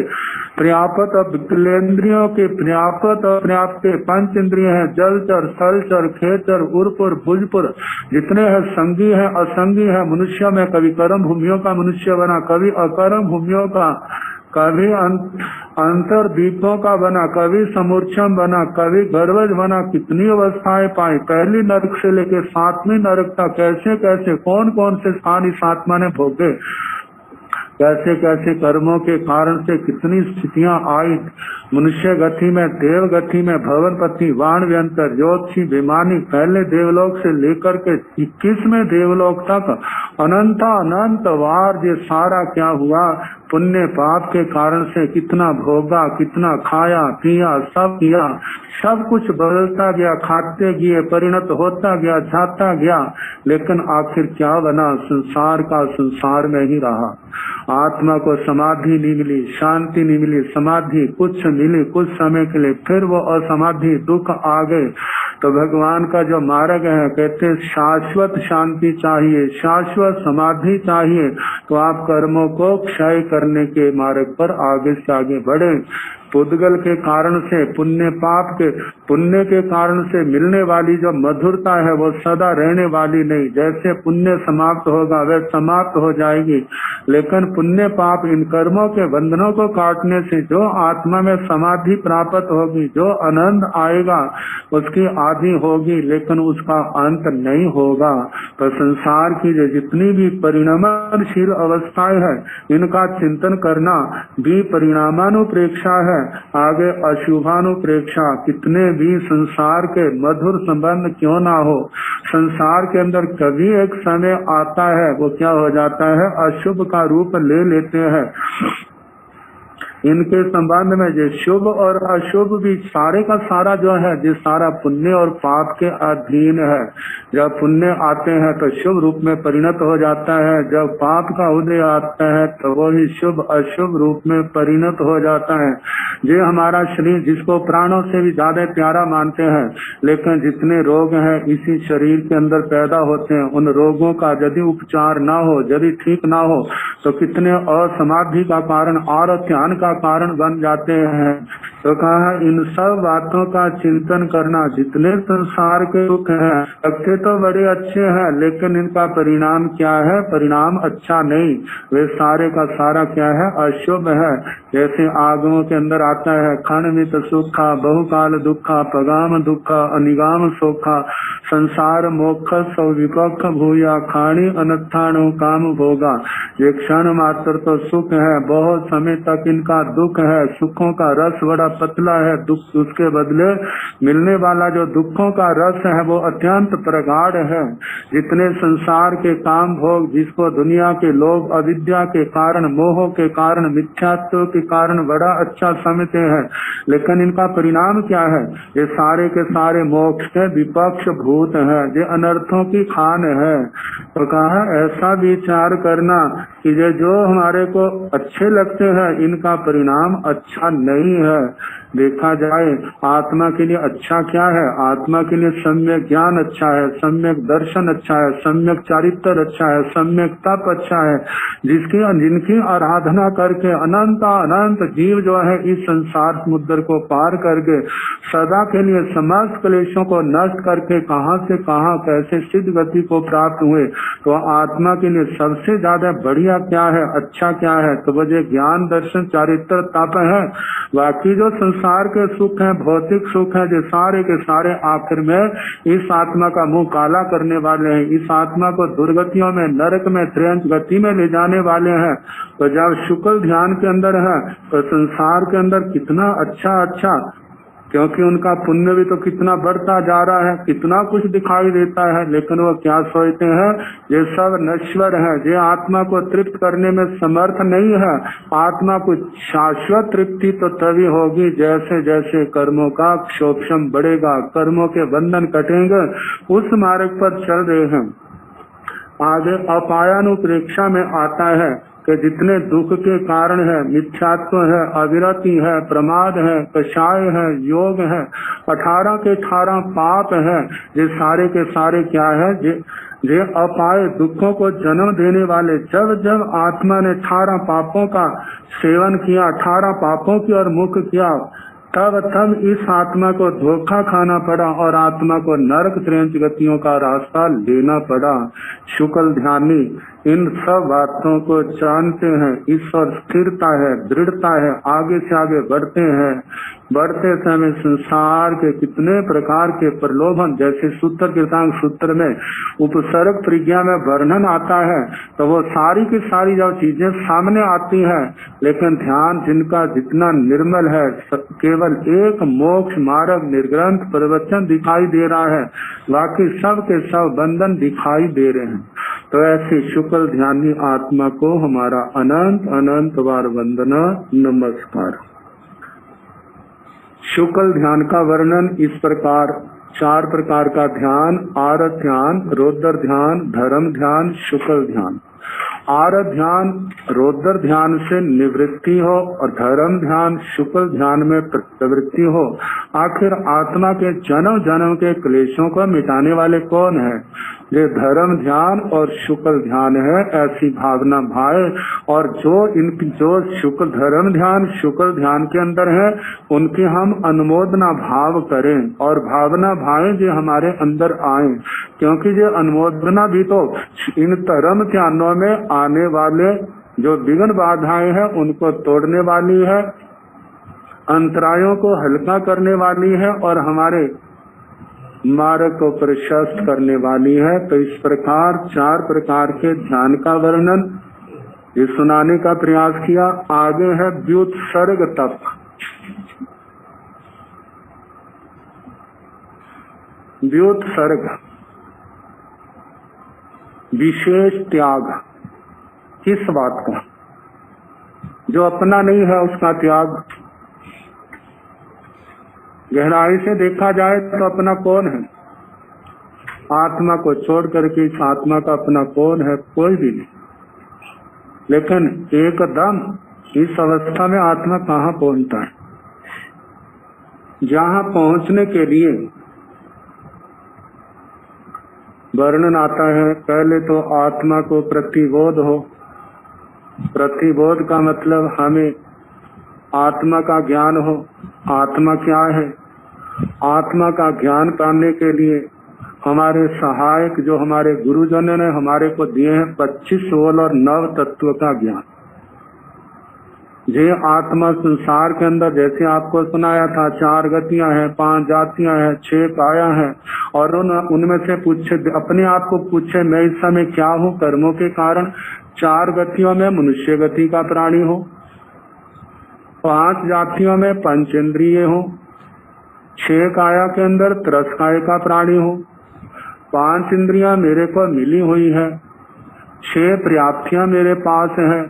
पर्याप्त विकलेंद्रियों के, पर्याप्त अपर्याप्त के, पंच इंद्रिय है, जलचर, स्थलचर, खेचर, उर्पुर, भुजपुर, जितने हैं संगी है, असंगी है। मनुष्य में कभी कर्म भूमियों का मनुष्य बना, कभी अकर्म भूमियों का, कभी अंतर दीपों का बना, कभी समूर्छम बना, कभी गर्भज बना। कितनी अवस्थाएं पाई, पहली नरक से लेके 7वीं नरक तक, कैसे कैसे कौन कौन से स्थान इस आत्मा ने भोगे, कैसे कैसे कर्मों के कारण से कितनी स्थितियां आई। मनुष्य गति में, देव गति में, भवनपति, वाण व्यंतर, ज्योतिषी, विमानी, पहले देवलोक से लेकर के 21वें देवलोक तक अनंत वार ये सारा क्या हुआ, पुण्य पाप के कारण से कितना भोगा, कितना खाया पिया, सब किया, सब कुछ बदलता गया, खाते गए, परिणत होता गया, जाता गया, लेकिन आखिर क्या बना? संसार का संसार में ही रहा। आत्मा को समाधि नहीं मिली, शांति नहीं मिली। समाधि कुछ मिली कुछ समय के लिए, फिर वो असमाधि दुख आ गए। तो भगवान का जो मार्ग है, कहते शाश्वत शांति चाहिए, शाश्वत समाधि चाहिए, तो आप कर्मों को क्षय करने के मार्ग पर आगे से आगे बढ़े। पुद्गल के कारण से, पुण्य के कारण से मिलने वाली जो मधुरता है वो सदा रहने वाली नहीं। जैसे पुण्य समाप्त होगा वह समाप्त हो जाएगी, लेकिन पुण्य पाप इन कर्मों के बंधनों को काटने से जो आत्मा में समाधि प्राप्त होगी, जो आनंद आएगा, उसकी आदि होगी, लेकिन उसका अंत नहीं होगा। तो संसार की जो जितनी भी परिणामशील अवस्थाएं है, इनका चिंतन करना भी परिणामानुप्रेक्षा है, आगे अशुभानुप्रेक्षा। कितने भी संसार के मधुर संबंध क्यों ना हो, संसार के अंदर कभी एक समय आता है वो क्या हो जाता है? अशुभ का रूप ले लेते हैं। इनके संबंध में जो शुभ और अशुभ भी सारे का सारा जो है, जो सारा पुण्य और पाप के अधीन है। जब पुण्य आते हैं तो शुभ रूप में परिणत हो जाता है, जब पाप का उदय आता है तो वो ही शुभ अशुभ रूप में परिणत हो जाता है। ये हमारा शरीर जिसको प्राणों से भी ज्यादा प्यारा मानते हैं, लेकिन जितने रोग हैं इसी शरीर के अंदर पैदा होते हैं। उन रोगों का यदि उपचार ना हो, यदि ठीक ना हो, तो कितने असमाधि का कारण और ध्यान का कारण बन जाते हैं। तो कहा इन सब बातों का चिंतन करना। जितने संसार के दुख हैं, लगते तो बड़े अच्छे हैं, लेकिन इनका परिणाम क्या है? परिणाम अच्छा नहीं। वे सारे का सारा क्या है? अशुभ है। जैसे आगमों के अंदर आता है, खंडमित सुखा बहुकाल दुखा, पगाम दुखा अनिगाम सोखा, संसार मोक्ष सौ विपक्ष भूया, खाणी अनत्थाणु काम भोगा। ये क्षण मात्र तो सुख है, बहुत समय तक इनका दुख है। सुखों का रस बड़ा पतला है, दुख उसके बदले मिलने वाला जो दुखों का रस है वो अत्यंत प्रगाढ़ है। जितने संसार के काम भोग, जिसको दुनिया के लोग अविद्या के कारण, मोह के कारण, मिथ्यात्व के कारण बड़ा अच्छा समझते हैं, लेकिन इनका परिणाम क्या है? ये सारे के सारे मोक्ष के विपक्ष भूत है, ये अनर्थों की खान है। तो कहा ऐसा विचार करना कि ये जो हमारे को अच्छे लगते हैं, इनका परिणाम अच्छा नहीं है। देखा जाए आत्मा के लिए अच्छा क्या है? आत्मा के लिए सम्यक ज्ञान अच्छा है, सम्यक दर्शन अच्छा है, सम्यक चरित्र अच्छा है, सम्यक तप अच्छा है, जिनकी आराधना करके अनंत अनंत जीव जो है इस संसार समुद्र को पार करके सदा के लिए समस्त क्लेशों को नष्ट करके कहां से कहां कैसे सिद्ध गति को प्राप्त हुए। तो आत्मा के लिए सबसे ज्यादा बढ़िया क्या है, अच्छा क्या है? तो वह ज्ञान दर्शन चरित्र तप है। बाकी जो संसार के सुख है, भौतिक सुख है, जो सारे के सारे आखिर में इस आत्मा का मुंह काला करने वाले हैं, इस आत्मा को दुर्गतियों में, नरक में, त्रयंत गति में ले जाने वाले हैं। तो जब शुक्ल ध्यान के अंदर है तो संसार के अंदर कितना अच्छा, क्योंकि उनका पुण्य भी तो कितना बढ़ता जा रहा है, कितना कुछ दिखाई देता है, लेकिन वो क्या सोचते हैं? ये सब नश्वर है, ये आत्मा को तृप्त करने में समर्थ नहीं है। आत्मा को शाश्वत तृप्ति तो तभी होगी जैसे जैसे कर्मों का क्षोभम बढ़ेगा, कर्मों के बंधन कटेंगे, उस मार्ग पर चल रहे हैं। आगे अपायानुप्रेक्षा में आता है कि जितने दुख के कारण है, मिथ्यात्व है, अविरति है, प्रमाद है, कषाय है, योग है, 18 के 18 पाप है, ये सारे के सारे क्या है? ये अपाय दुखों को जन्म देने वाले। जब जब आत्मा ने 18 पापों का सेवन किया, 18 पापों की ओर मुख किया, तब इस आत्मा को धोखा खाना पड़ा और आत्मा को नरक त्रयंत गतियों का रास्ता लेना पड़ा। शुक्ल ध्यानी इन सब बातों को जानते हैं। ईश्वर स्थिरता है, दृढ़ता है, आगे से आगे बढ़ते हैं। बढ़ते समय संसार के कितने प्रकार के प्रलोभन, जैसे सूत्र के सांग सूत्र में उपसर्ग प्रज्ञा में वर्णन आता है, तो वो सारी की सारी जो चीजें सामने आती हैं, लेकिन ध्यान जिनका जितना निर्मल है, केवल एक मोक्ष मार्ग निर्ग्रंथ प्रवचन दिखाई दे रहा है, बाकी सब के सब बंधन दिखाई दे रहे हैं। तो ऐसी शुक्ल शुक्ल ध्यानी आत्मा को हमारा अनंत अनंत बार वंदना नमस्कार। शुक्ल ध्यान का वर्णन इस प्रकार, 4 प्रकार का ध्यान, आरत ध्यान, रौद्र ध्यान, धर्म ध्यान, शुक्ल ध्यान। आरत ध्यान रौद्र ध्यान से निवृत्ति हो और धर्म ध्यान शुक्ल ध्यान में प्रवृत्ति हो। आखिर आत्मा के जन्म जन्म के क्लेशों को मिटाने वाले कौन है? ये धर्म ध्यान और शुक्ल ध्यान है, ऐसी भावना भाए। और जो शुक्ल धर्म ध्यान शुक्ल ध्यान के अंदर है, उनकी हम अनुमोदना भाव करें और भावना भाएं जो हमारे अंदर आए, क्योंकि ये अनुमोदना भी तो इन धर्म ध्यानों में आने वाले जो विघ्न बाधाएं हैं उनको तोड़ने वाली है, अंतरायों को हल्का करने वाली है और हमारे मार्ग को प्रशस्त करने वाली है। तो इस प्रकार 4 प्रकार के ध्यान का वर्णन ये सुनाने का प्रयास किया। आगे है व्युत्सर्ग तप। व्युत्सर्ग विशेष त्याग। किस बात का? जो अपना नहीं है उसका त्याग। गहराई से देखा जाए तो अपना कौन है? आत्मा को छोड़ करके इस आत्मा का अपना कौन है? कोई भी नहीं। लेकिन एकदम इस अवस्था में आत्मा कहाँ पहुंचता है? जहाँ पहुंचने के लिए वर्णन आता है, पहले तो आत्मा को प्रतिबोध हो। प्रतिबोध का मतलब हमें आत्मा का ज्ञान हो। आत्मा क्या है? आत्मा का ज्ञान पाने के लिए हमारे सहायक जो हमारे गुरुजनों ने हमारे को दिए हैं 25 सोल और 9 तत्व का ज्ञान। ये आत्मा संसार के अंदर जैसे आपको सुनाया था 4 गतियां हैं, 5 जातियां हैं, 6 काया हैं और उनमें से पूछे, अपने आप को पूछे मैं इस समय क्या हूँ? कर्मों के कारण 4 गतियों में मनुष्य गति का प्राणी हो, 5 जातियों में पंचेंद्रिय हो, 6 काया के अंदर त्रस्काय का प्राणी हो, 5 इंद्रियां मेरे को मिली हुई है, 6 पर्याप्तियां मेरे पास हैं,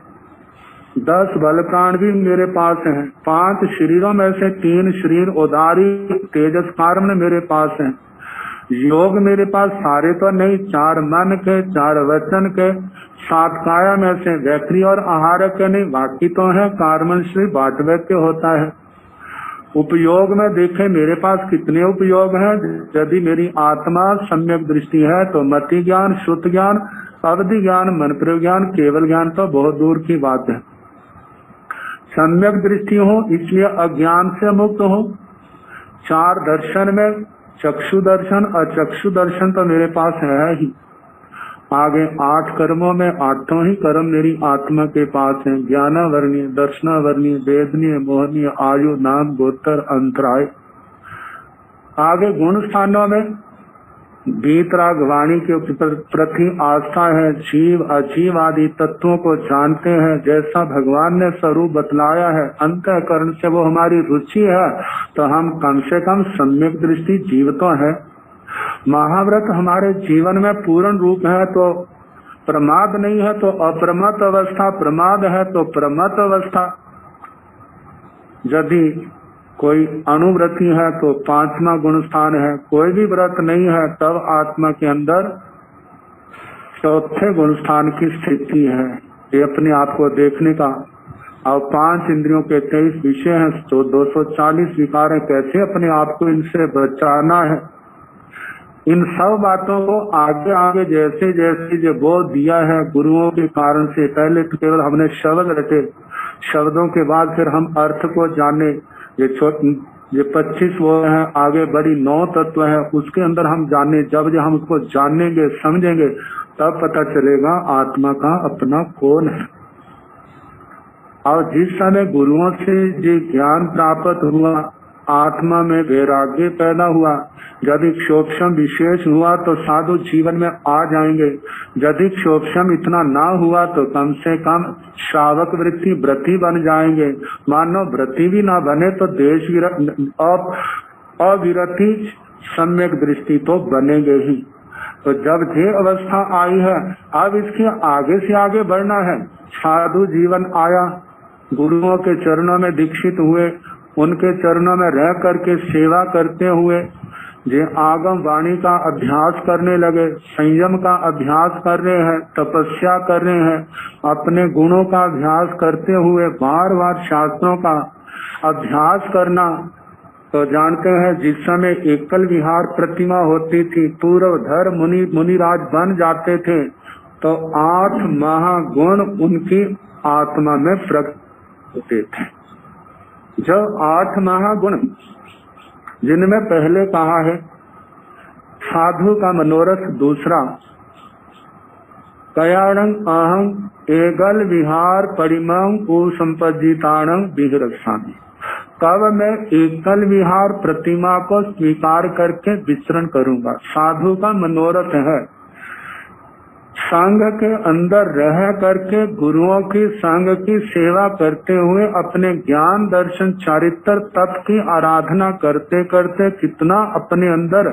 10 बल प्राण भी मेरे पास हैं, 5 शरीरों में से 3 शरीर उदारी तेजस कारण मेरे पास हैं। योग मेरे पास सारे तो नहीं, 4 मन के, 4 वचन के, 7 काया में से वैखरी और आहार के नहीं, बाकी तो है कार्मन श्री बाटव्य होता है। उपयोग में देखें मेरे पास कितने उपयोग हैं। यदि मेरी आत्मा सम्यक दृष्टि है तो मति ज्ञान, शुद्ध ज्ञान, अवधि ज्ञान, मन प्रयोग ज्ञान, केवल ज्ञान तो बहुत दूर की बात है। सम्यक दृष्टि हो इसलिए अज्ञान से मुक्त हो। 4 दर्शन में चक्षु दर्शन, अचक्षु दर्शन तो मेरे पास है ही। आगे 8 कर्मों में 8 ही कर्म मेरी आत्मा के पास हैं। ज्ञानावर्णीय, दर्शनावर्णीय, वेदनीय, मोहनीय, आयु, नाम, गोत्र, अंतराय। आगे गुण स्थानों में वीतराग वाणी के प्रति आस्था है। जीव अजीव आदि तत्वों को जानते हैं। जैसा भगवान ने स्वरूप बतलाया है, अंतःकरण से वो हमारी रुचि है तो हम कम से कम सम्यक दृष्टि जीव तो है। महाव्रत हमारे जीवन में पूर्ण रूप है तो प्रमाद नहीं है तो अप्रमत अवस्था, प्रमाद है तो प्रमत अवस्था। यदि कोई अनुव्रति है तो 5वां गुण स्थान है। कोई भी व्रत नहीं है तब आत्मा के अंदर 4थे गुण स्थान की स्थिति है। ये अपने आप को देखने का। और 5 इंद्रियों के 23 विषय हैं तो 240 विकार है। कैसे अपने आप को इनसे बचाना है, इन सब बातों को आगे आगे जैसे जैसे जो बोध दिया है गुरुओं के कारण से। पहले तो केवल हमने शब्द रटे, शब्दों के बाद फिर हम अर्थ को जाने। ये 25 वो है, आगे बड़ी 9 तत्व है, उसके अंदर हम जाने। जब हम उसको जानेंगे समझेंगे तब पता चलेगा आत्मा का अपना कौन है। और जिस समय गुरुओं से ये ज्ञान प्राप्त हुआ, आत्मा में वैराग्य पैदा हुआ, यदि क्षोभम विशेष हुआ तो साधु जीवन में आ जाएंगे। यदि क्षोभम इतना ना हुआ तो कम से कम श्रावक वृत्ति व्रति बन जाएंगे। मानो व्रति भी ना बने तो देश अविरति सम्यक दृष्टि तो बनेंगे ही। तो जब ये अवस्था आई है, अब इसके आगे से आगे बढ़ना है। साधु जीवन आया, गुरुओं के चरणों में दीक्षित हुए, उनके चरणों में रह करके सेवा करते हुए जे आगम वाणी का अभ्यास करने लगे, संयम का अभ्यास कर रहे हैं, तपस्या कर रहे हैं, अपने गुणों का अभ्यास करते हुए बार बार शास्त्रों का अभ्यास करना। तो जानते हैं जिस समय एकल विहार प्रतिमा होती थी, पूर्वधर मुनिराज बन जाते थे, तो 8 महागुण उनकी आत्मा में प्रकट होते थे। जो 8 महागुण जिनमें पहले कहा है साधु का मनोरथ, दूसरा कयाणं अहं एकल विहार परिमं कुसंपज्जिताणं विहरक्षामि। कब मैं एकल विहार प्रतिमा को स्वीकार करके विचरण करूंगा। साधु का मनोरथ है संघ के अंदर रह करके गुरुओं की संघ की सेवा करते हुए अपने ज्ञान दर्शन चारित्र तत्व की आराधना करते करते कितना अपने अंदर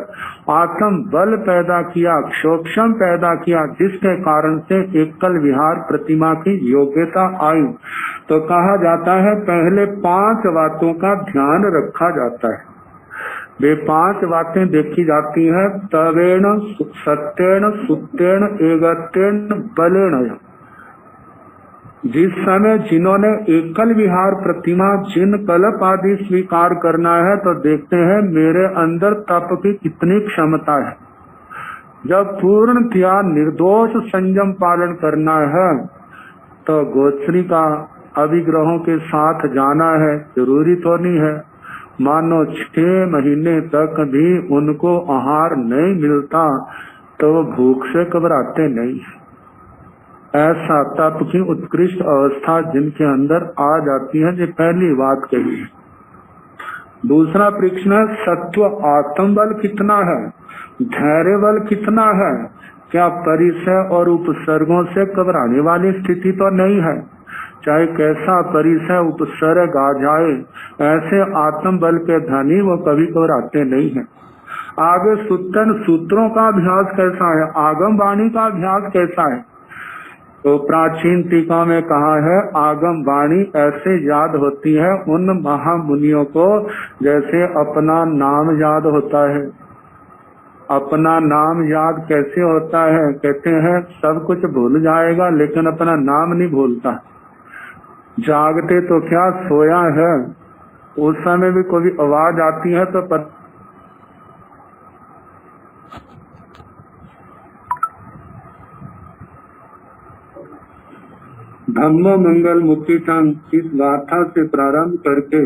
आत्म बल पैदा किया, क्षोक्षम पैदा किया, जिसके कारण से एकल विहार प्रतिमा की योग्यता आई। तो कहा जाता है पहले 5 बातों का ध्यान रखा जाता है। वे 5 बातें देखी जाती है। तवेण सत्येण सुत्येण एगत्येण बलेण। जिस समय जिन्होंने एकल विहार प्रतिमा जिन कल्प आदि स्वीकार करना है, तो देखते हैं मेरे अंदर तप की कितनी क्षमता है। जब पूर्णतया निर्दोष संयम पालन करना है, तो गोचरी का अभिग्रहों के साथ जाना है, जरूरी तो नहीं है। मानो 6 महीने तक भी उनको आहार नहीं मिलता तो वो भूख से घबराते नहीं। ऐसा तप की उत्कृष्ट अवस्था जिनके अंदर आ जाती है, ये पहली बात कही। दूसरा प्रश्न, सत्व आत्म बल कितना है, धैर्य बल कितना है, क्या परिसय और उपसर्गों से घबराने वाली स्थिति तो नहीं है। चाहे कैसा परिसय उपसर्ग आ जाए, ऐसे आत्म बल के धनी वो कभी घबराते नहीं है। आगे सूत्रों का अभ्यास कैसा है, आगम वाणी का अभ्यास कैसा है। तो प्राचीन टीका में कहा है आगम वाणी ऐसे याद होती है उन महामुनियों को जैसे अपना नाम याद होता है। अपना नाम याद कैसे होता है, कहते हैं सब कुछ भूल जाएगा लेकिन अपना नाम नहीं भूलता। जागते तो क्या सोया है, उस समय भी कोई आवाज आती है तो धम्म मंगल मुक्तितम इस गाथा से प्रारंभ करके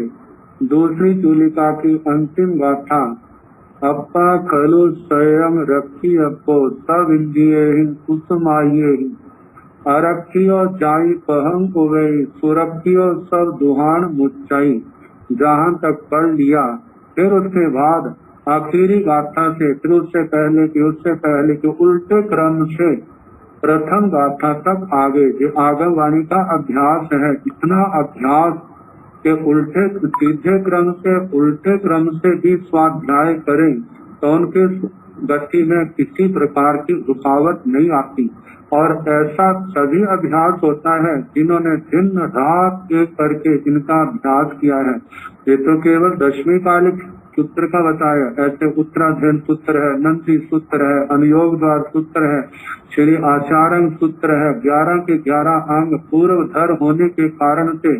दूसरी चूलिका की अंतिम गाथा अप्पा खलु स्वयं रखी अपो सब इंद्रिये कुसुमाइये अरखियो जाई पहम उगई सुरखियो सब दुहान मुच्चाई, जहाँ तक पढ़ लिया। फिर उसके बाद आखिरी गाथा से, फिर उससे पहले के उल्टे क्रम से प्रथम गाथा तक आगे जो आगम वाणी का अभ्यास है, इतना अभ्यास के उल्टे क्रम से भी स्वाध्याय करें तो उनके गति में किसी प्रकार की रुकावट नहीं आती। और ऐसा सभी अभ्यास होता है जिन्होंने दिन रात एक करके इनका अभ्यास किया है। ये तो केवल 10वीं कालिक सूत्र का बताया, ऐसे उत्तराध्ययन सूत्र है, नंदी सूत्र है, अनुयोग द्वार सूत्र है, श्री आचार्य सूत्र है। 11 के 11 अंग पूर्व धर होने के कारण से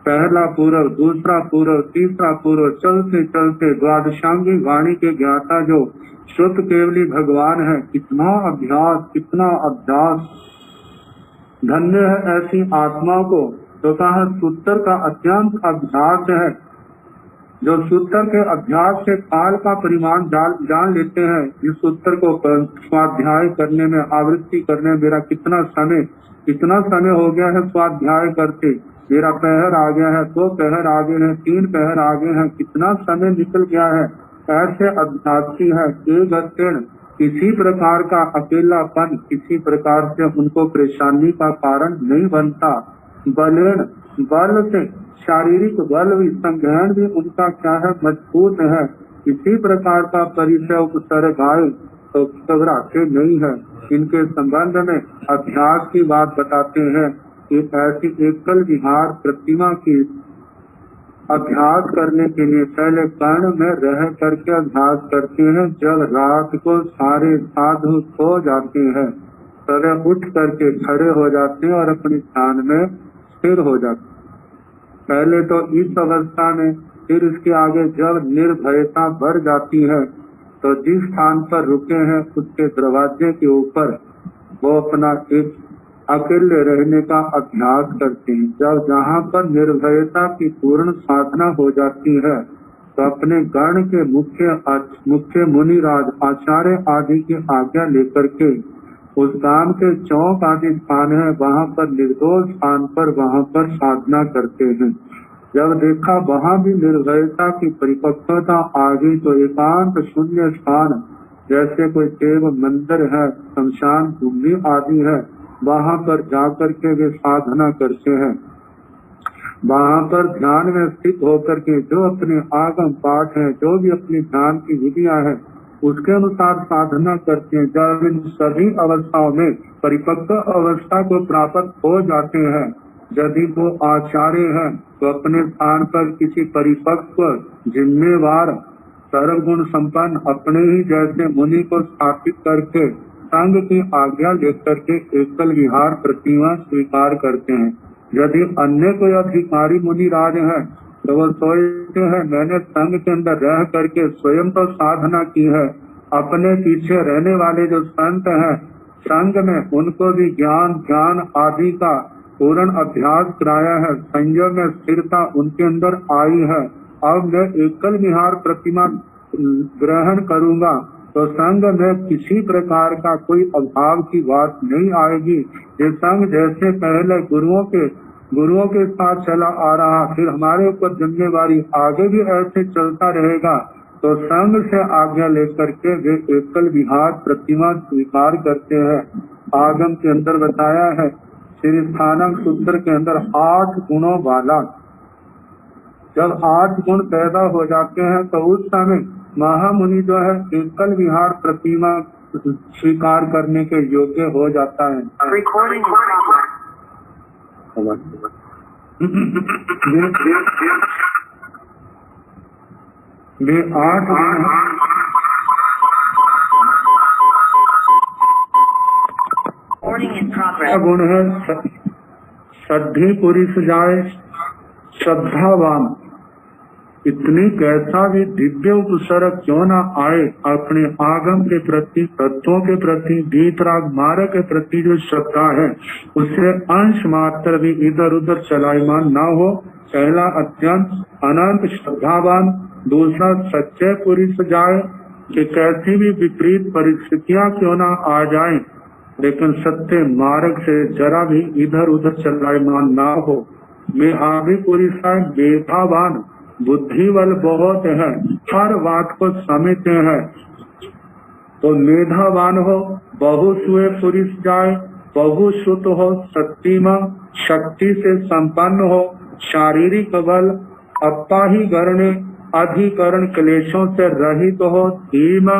पहला पूर्व, दूसरा पूर्व, तीसरा पूर्व, चलते चलते द्वादशांगी वाणी के ज्ञाता जो श्रुत केवली भगवान है। कितना अभ्यास धन्य है ऐसी आत्मा को। तो कहा सूत्र का अत्यंत अभ्यास है। जो सूत्र के अभ्यास से काल का परिमाण जान लेते हैं। इस सूत्र को स्वाध्याय करने में, आवृत्ति करने में मेरा कितना समय हो गया है स्वाध्याय करते। मेरा पहर आ गया है, 2 पहर आगे है, 3 पहर आगे है, कितना समय निकल गया है। ऐसे अभ्यासी है एक अत्यंत किसी प्रकार का अकेलापन, किसी प्रकार से उनको परेशानी का कारण नहीं बनता। बल से शारीरिक बल भी, संग्रहण भी उनका क्या है, मजबूत है। किसी प्रकार का परिचय उपसर्ग आए तो घबराते नहीं है। इनके संबंध में अभ्यास की बात बताते हैं कि ऐसी एकल विहार प्रतिमा की अभ्यास करने के लिए पहले कर्ण में रह करके अभ्यास करते हैं। जब रात को सारे साधु सो जाते हैं तब उठ करके खड़े हो जाते हैं और अपने स्थान में स्थिर हो जाते हैं। पहले तो इस अवस्था में, फिर इसके आगे जब निर्भयता बढ़ जाती है तो जिस स्थान पर रुके हैं उसके दरवाजे के ऊपर वो अपना एक अकेले रहने का अभ्यास करते हैं। जब जहाँ पर निर्भयता की पूर्ण साधना हो जाती है तो अपने गण के मुख्य मुनिराज आचार्य आदि की आज्ञा लेकर के उस गांव के चौक आदि स्थान है वहाँ पर निर्दोष स्थान पर वहाँ पर साधना करते हैं। जब देखा वहाँ भी निर्भयता की परिपक्वता आ गई तो एकांत शून्य स्थान जैसे कोई देव मंदिर है, शमशान भूमि आदि है, वहाँ पर जाकर के वे साधना करते हैं। वहाँ पर ध्यान में स्थित होकर के जो अपने आगम पाठ है, जो भी अपनी ध्यान की विधियां है उसके अनुसार साधना करते हैं। जब इन सभी अवस्थाओं में परिपक्व अवस्था को प्राप्त हो जाते हैं, यदि वो आचार्य है तो अपने स्थान पर किसी परिपक्व जिम्मेवार सर्वगुण संपन्न अपने ही जैसे मुनि को स्थापित करके संघ की आज्ञा लेकर के एकल विहार प्रतिमा स्वीकार करते हैं। यदि अन्य कोई अधिकारी मुनि राज है तो वो सोचते हैं मैंने संघ के अंदर रह करके स्वयं तो साधना की है, अपने पीछे रहने वाले जो संत हैं संघ में उनको भी ज्ञान आदि का पूर्ण अभ्यास कराया है, संयम में स्थिरता उनके अंदर आई है। अब मैं एकल विहार प्रतिमा ग्रहण करूंगा तो संघ में किसी प्रकार का कोई अभाव की बात नहीं आएगी। ये संघ जैसे पहले गुरुओं के साथ चला आ रहा, फिर हमारे ऊपर जिम्मेवारी आगे भी ऐसे चलता रहेगा। तो संघ से आज्ञा लेकर के वे एकल विहार प्रतिमा स्वीकार करते हैं। आगम के अंदर बताया है श्री स्थानक सूत्र के अंदर 8 गुणों वाला, जब 8 गुण पैदा हो जाते हैं तो उस समय महामुनि जो है एकल विहार प्रतिमा स्वीकार करने के योग्य हो जाता है। वे 8 गुण है। सद्धि पुरुष जाए श्रद्धावान, इतनी कैसा भी दिव्य उपसर्ग क्यों न आए, अपने आगम के प्रति, तत्वों के प्रति, गीतराग मार्ग के प्रति जो श्रद्धा है उससे अंश मात्र भी इधर उधर चलायमान न हो। पहला अत्यंत अनंत श्रद्धावान, दूसरा सच्चे पुरुष जाए कि कैसी भी विपरीत परिस्थितियां क्यों न आ जाए लेकिन सत्य मार्ग से जरा भी इधर उधर चलायमान न हो। मैं आगे पुरुष मेधावान, बुद्धि बल बहुत है, हर बात को समझते हैं। तो मेधावान हो, बहुसुए पुरुष जाए, बहुश्रुत हो, शक्तिमा शक्ति से संपन्न हो, शारीरिक बल अपाही गण अधिकरण क्लेशों से रहित हो, धीम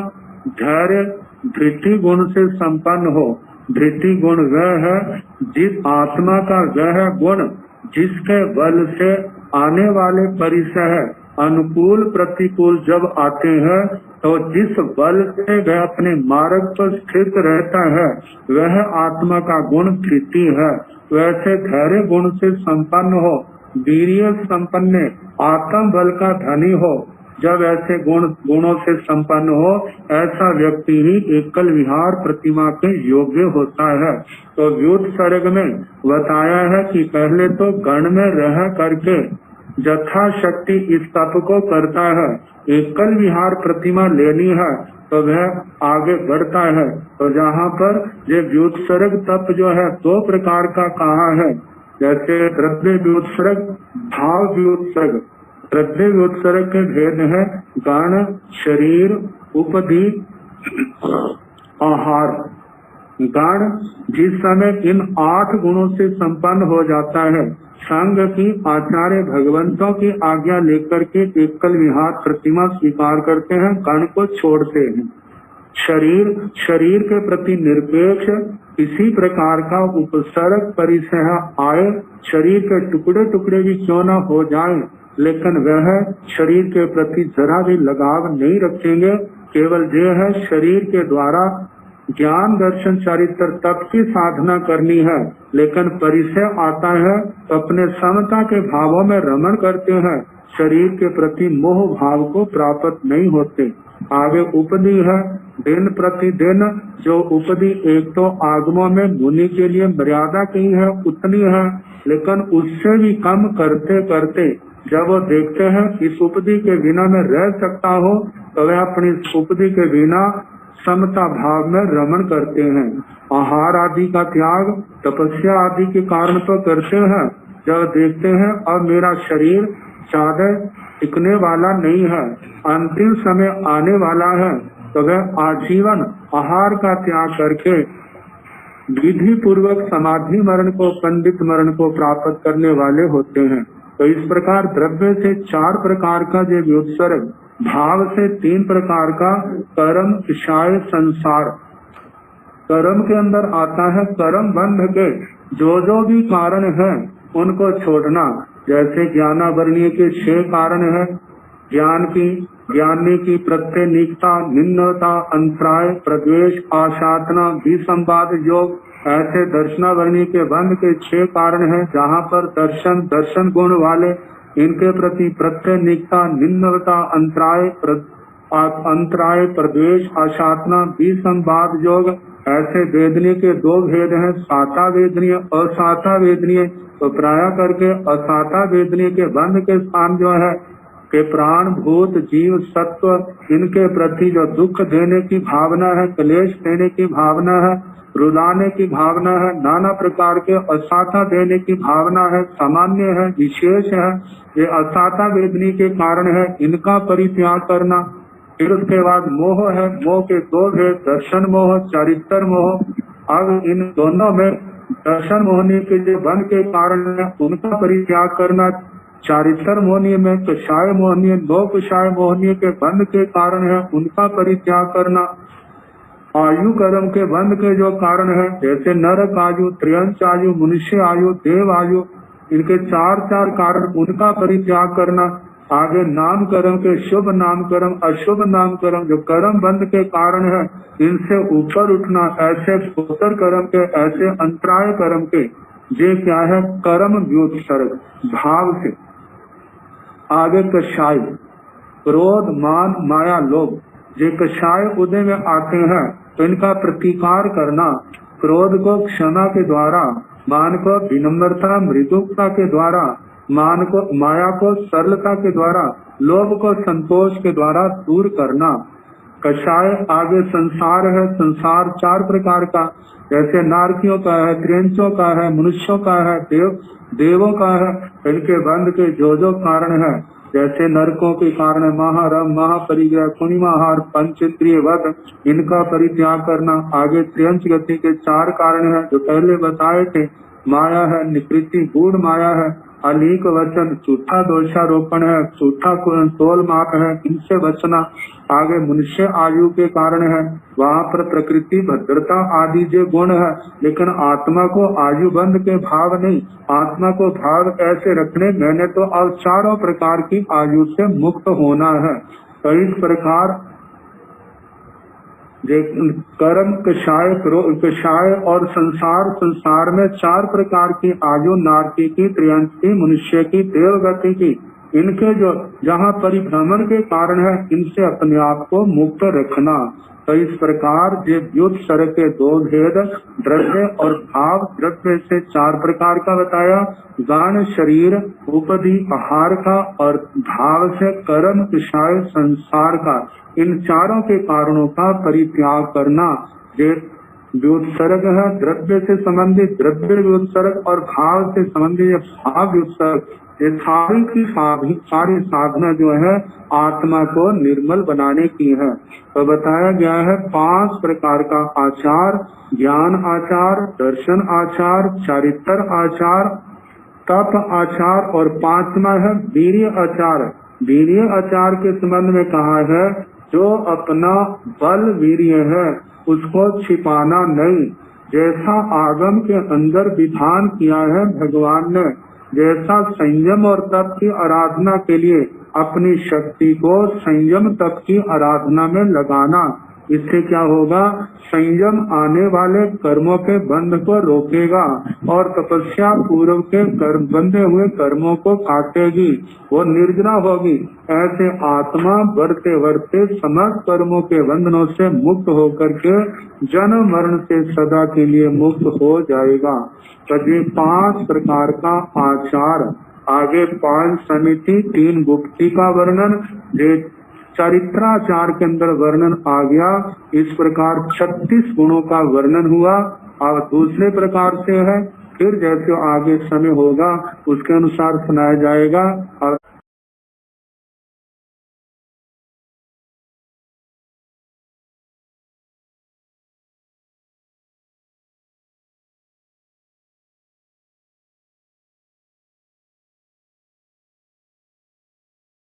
धैर्य धृति गुण से संपन्न हो। धृति गुण वह है जिस आत्मा का वह गुण जिसके बल से आने वाले परिसर अनुकूल प्रतिकूल जब आते हैं तो जिस बल से वह अपने मार्ग पर स्थित रहता है वह आत्मा का गुण धृति है। वैसे धैर्य गुण से संपन्न हो, वीर्य संपन्न आत्म बल का धनी हो। जब ऐसे गुणों से संपन्न हो ऐसा व्यक्ति ही एकल विहार प्रतिमा के योग्य होता है। तो व्युत्सर्ग में बताया है कि पहले तो गण में रह करके यथाशक्ति इस तप को करता है। एकल विहार प्रतिमा लेनी है तो वह आगे बढ़ता है। तो जहाँ पर ये व्युत्सर्ग तप जो है 2 प्रकार का कहा है, जैसे द्रव्य व्युत्सर्ग, भाव व्युत्सर्ग। द्रव्य व्युत्सर्ग के भेद है गण, शरीर, उपधि, आहार। गण जिस समय इन 8 गुणों से संपन्न हो जाता है, संघ की आचार्य भगवंतों की आज्ञा लेकर के एकल विहार प्रतिमा स्वीकार करते हैं, गण को छोड़ते हैं। शरीर के प्रति निरपेक्ष इसी प्रकार का उपसर्ग परिसह आए। शरीर के टुकड़े टुकड़े भी क्यों न हो जाएं, लेकिन वह शरीर के प्रति जरा भी लगाव नहीं रखेंगे। केवल ये है शरीर के द्वारा ज्ञान दर्शन चरित्र तप की साधना करनी है, लेकिन परिचय आता है अपने समता के भावों में रमण करते हैं, शरीर के प्रति मोह भाव को प्राप्त नहीं होते। आगे उपदी है, दिन प्रतिदिन जो उपदी एक तो आगमों में मुनि के लिए मर्यादा की है उतनी है, लेकिन उससे भी कम करते करते जब वो देखते हैं इस उपदी के बिना मैं रह सकता हूँ, तो वह अपनी उपदी के बिना समता भाव में रमण करते हैं। आहार आदि का त्याग तपस्या आदि के कारण तो करते हैं। जब देखते हैं अब मेरा शरीर ज्यादा टिकने वाला नहीं है, अंतिम समय आने वाला है, तो वह आजीवन आहार का त्याग करके विधि पूर्वक समाधि मरण को, पंडित मरण को प्राप्त करने वाले होते हैं। तो इस प्रकार द्रव्य से 4 प्रकार का जो व्युत्सर्ग, भाव से 3 प्रकार का कर्म, विषय, संसार। कर्म के अंदर आता है कर्म बंध के जो भी कारण है उनको छोड़ना। जैसे ज्ञानावरणीय के 6 कारण है, ज्ञानी की प्रत्यनिकता, निम्नता, अंतराय, प्रद्वेष, आशातना, विसंवाद योग। ऐसे दर्शनावरणीय के बंध के 6 कारण है, जहाँ पर दर्शन गुण वाले इनके प्रति प्रत्यनिकता, निम्नता, अंतराय, प्रद्वेष, आशातना, विसंवाद योग। ऐसे वेदनीय के 2 भेद हैं, साता वेदनीय, असाता वेदनीय। तो प्राय करके असाता वेदनीय के बंध के स्थान जो है के प्राण, भूत, जीव, सत्व, इनके प्रति जो दुख देने की भावना है, क्लेश देने की भावना है, रुलाने की भावना है, नाना प्रकार के असाता देने की भावना है, सामान्य है, विशेष है, ये असाता वेदनी के कारण है, इनका परित्याग करना। फिर उसके बाद मोह है, मोह के 2 भेद, दर्शन मोह, चरित्र मोह। अब इन दोनों में दर्शन मोहनी के जो बंध के कारण है उनका परित्याग करना। चारित्र मोहनीय में कषाय मोहनीय, 2 कषाय मोहनीय के बंध के कारण है उनका परित्याग करना। आयु कर्म के बंध के जो कारण है, जैसे नरक आयु, त्रियंच आयु, मनुष्य आयु, देव आयु, इनके 4 कारण, उनका परित्याग करना। आगे नाम कर्म के शुभ नाम कर्म, अशुभ नाम कर्म, जो कर्म बंध के कारण है इनसे ऊपर उठना। ऐसे उत्तर कर्म के, ऐसे अंतराय कर्म के, ये क्या है कर्म व्युत्सर्ग भाव से। आगे कषाय, क्रोध, मान, माया, लोभ, ये कषाय उदय में आते हैं, तो इनका प्रतिकार करना। क्रोध को क्षमा के द्वारा, मान को विनम्रता मृदुता के द्वारा, माया को सरलता के द्वारा, लोभ को संतोष के द्वारा दूर करना। कषाय आगे संसार है, संसार 4 प्रकार का, जैसे नारकियों का है, त्रियंचों का है, मनुष्यों का है, देवों का है। इनके बंध के जो कारण है, जैसे नरकों के कारण है महारम, महापरिग्रह, कुणिमाहार, पंचेंद्रिय वध, इनका परित्याग करना। आगे त्रियंच गति के 4 कारण है जो पहले बताए थे, माया है, निकृति, गूढ़ माया है, अलीक वचन, झूठा दोषारोपण है, झूठा तोल माप है, इनसे बचना। आगे मनुष्य आयु के कारण है, वहाँ पर प्रकृति, भद्रता आदि जो गुण है, लेकिन आत्मा को आयु बंध के भाव नहीं, आत्मा को भाव ऐसे रखने, मैंने तो अब 4 प्रकार की आयु से मुक्त होना है। तो इस प्रकार कर्म, कषाय और संसार में 4 प्रकार की आयु, नारकी की, त्रियंच की, मनुष्य की, देवगति की, इनके जो जहाँ परिभ्रमण के कारण है, इनसे अपने आप को मुक्त रखना। तो इस प्रकार ये व्युत्सर्ग के 2 भेद, द्रव्य और भाव। द्रव्य से 4 प्रकार का बताया, गान, शरीर, उपदी, आहार का, और भाव से कर्म, विषय, संसार का। इन 4 के कारणों का परित्याग करना। ये व्युत्सर्ग है द्रव्य से संबंधित द्रव्य व्युत्सर्ग, और भाव से संबंधित भाव व्युत्सर्ग। ये सारी साधना जो है आत्मा को निर्मल बनाने की है। तो बताया गया है 5 प्रकार का आचार, ज्ञान आचार, दर्शन आचार, चारित्र आचार, तप आचार, और 5वां है वीर्य आचार। वीर्य आचार के संबंध में कहा है जो अपना बल वीर्य है उसको छिपाना नहीं। जैसा आगम के अंदर विधान किया है भगवान ने, जैसा संयम और तप की आराधना के लिए अपनी शक्ति को संयम तप की आराधना में लगाना, इससे क्या होगा, संयम आने वाले कर्मों के बंध को रोकेगा और तपस्या पूर्व के कर्म बंधे हुए कर्मों को काटेगी, वो निर्जरा होगी। ऐसे आत्मा बढ़ते बढ़ते समस्त कर्मों के बंधनों से मुक्त होकर के जन्म मरण से सदा के लिए मुक्त हो जाएगा। तो ये 5 प्रकार का आचार, आगे 5 समिति 3 गुप्ती का वर्णन, चरित्राचार के अंदर वर्णन आ गया। इस प्रकार 36 गुणों का वर्णन हुआ। और दूसरे प्रकार से है, फिर जैसे आगे समय होगा उसके अनुसार सुनाया जाएगा। और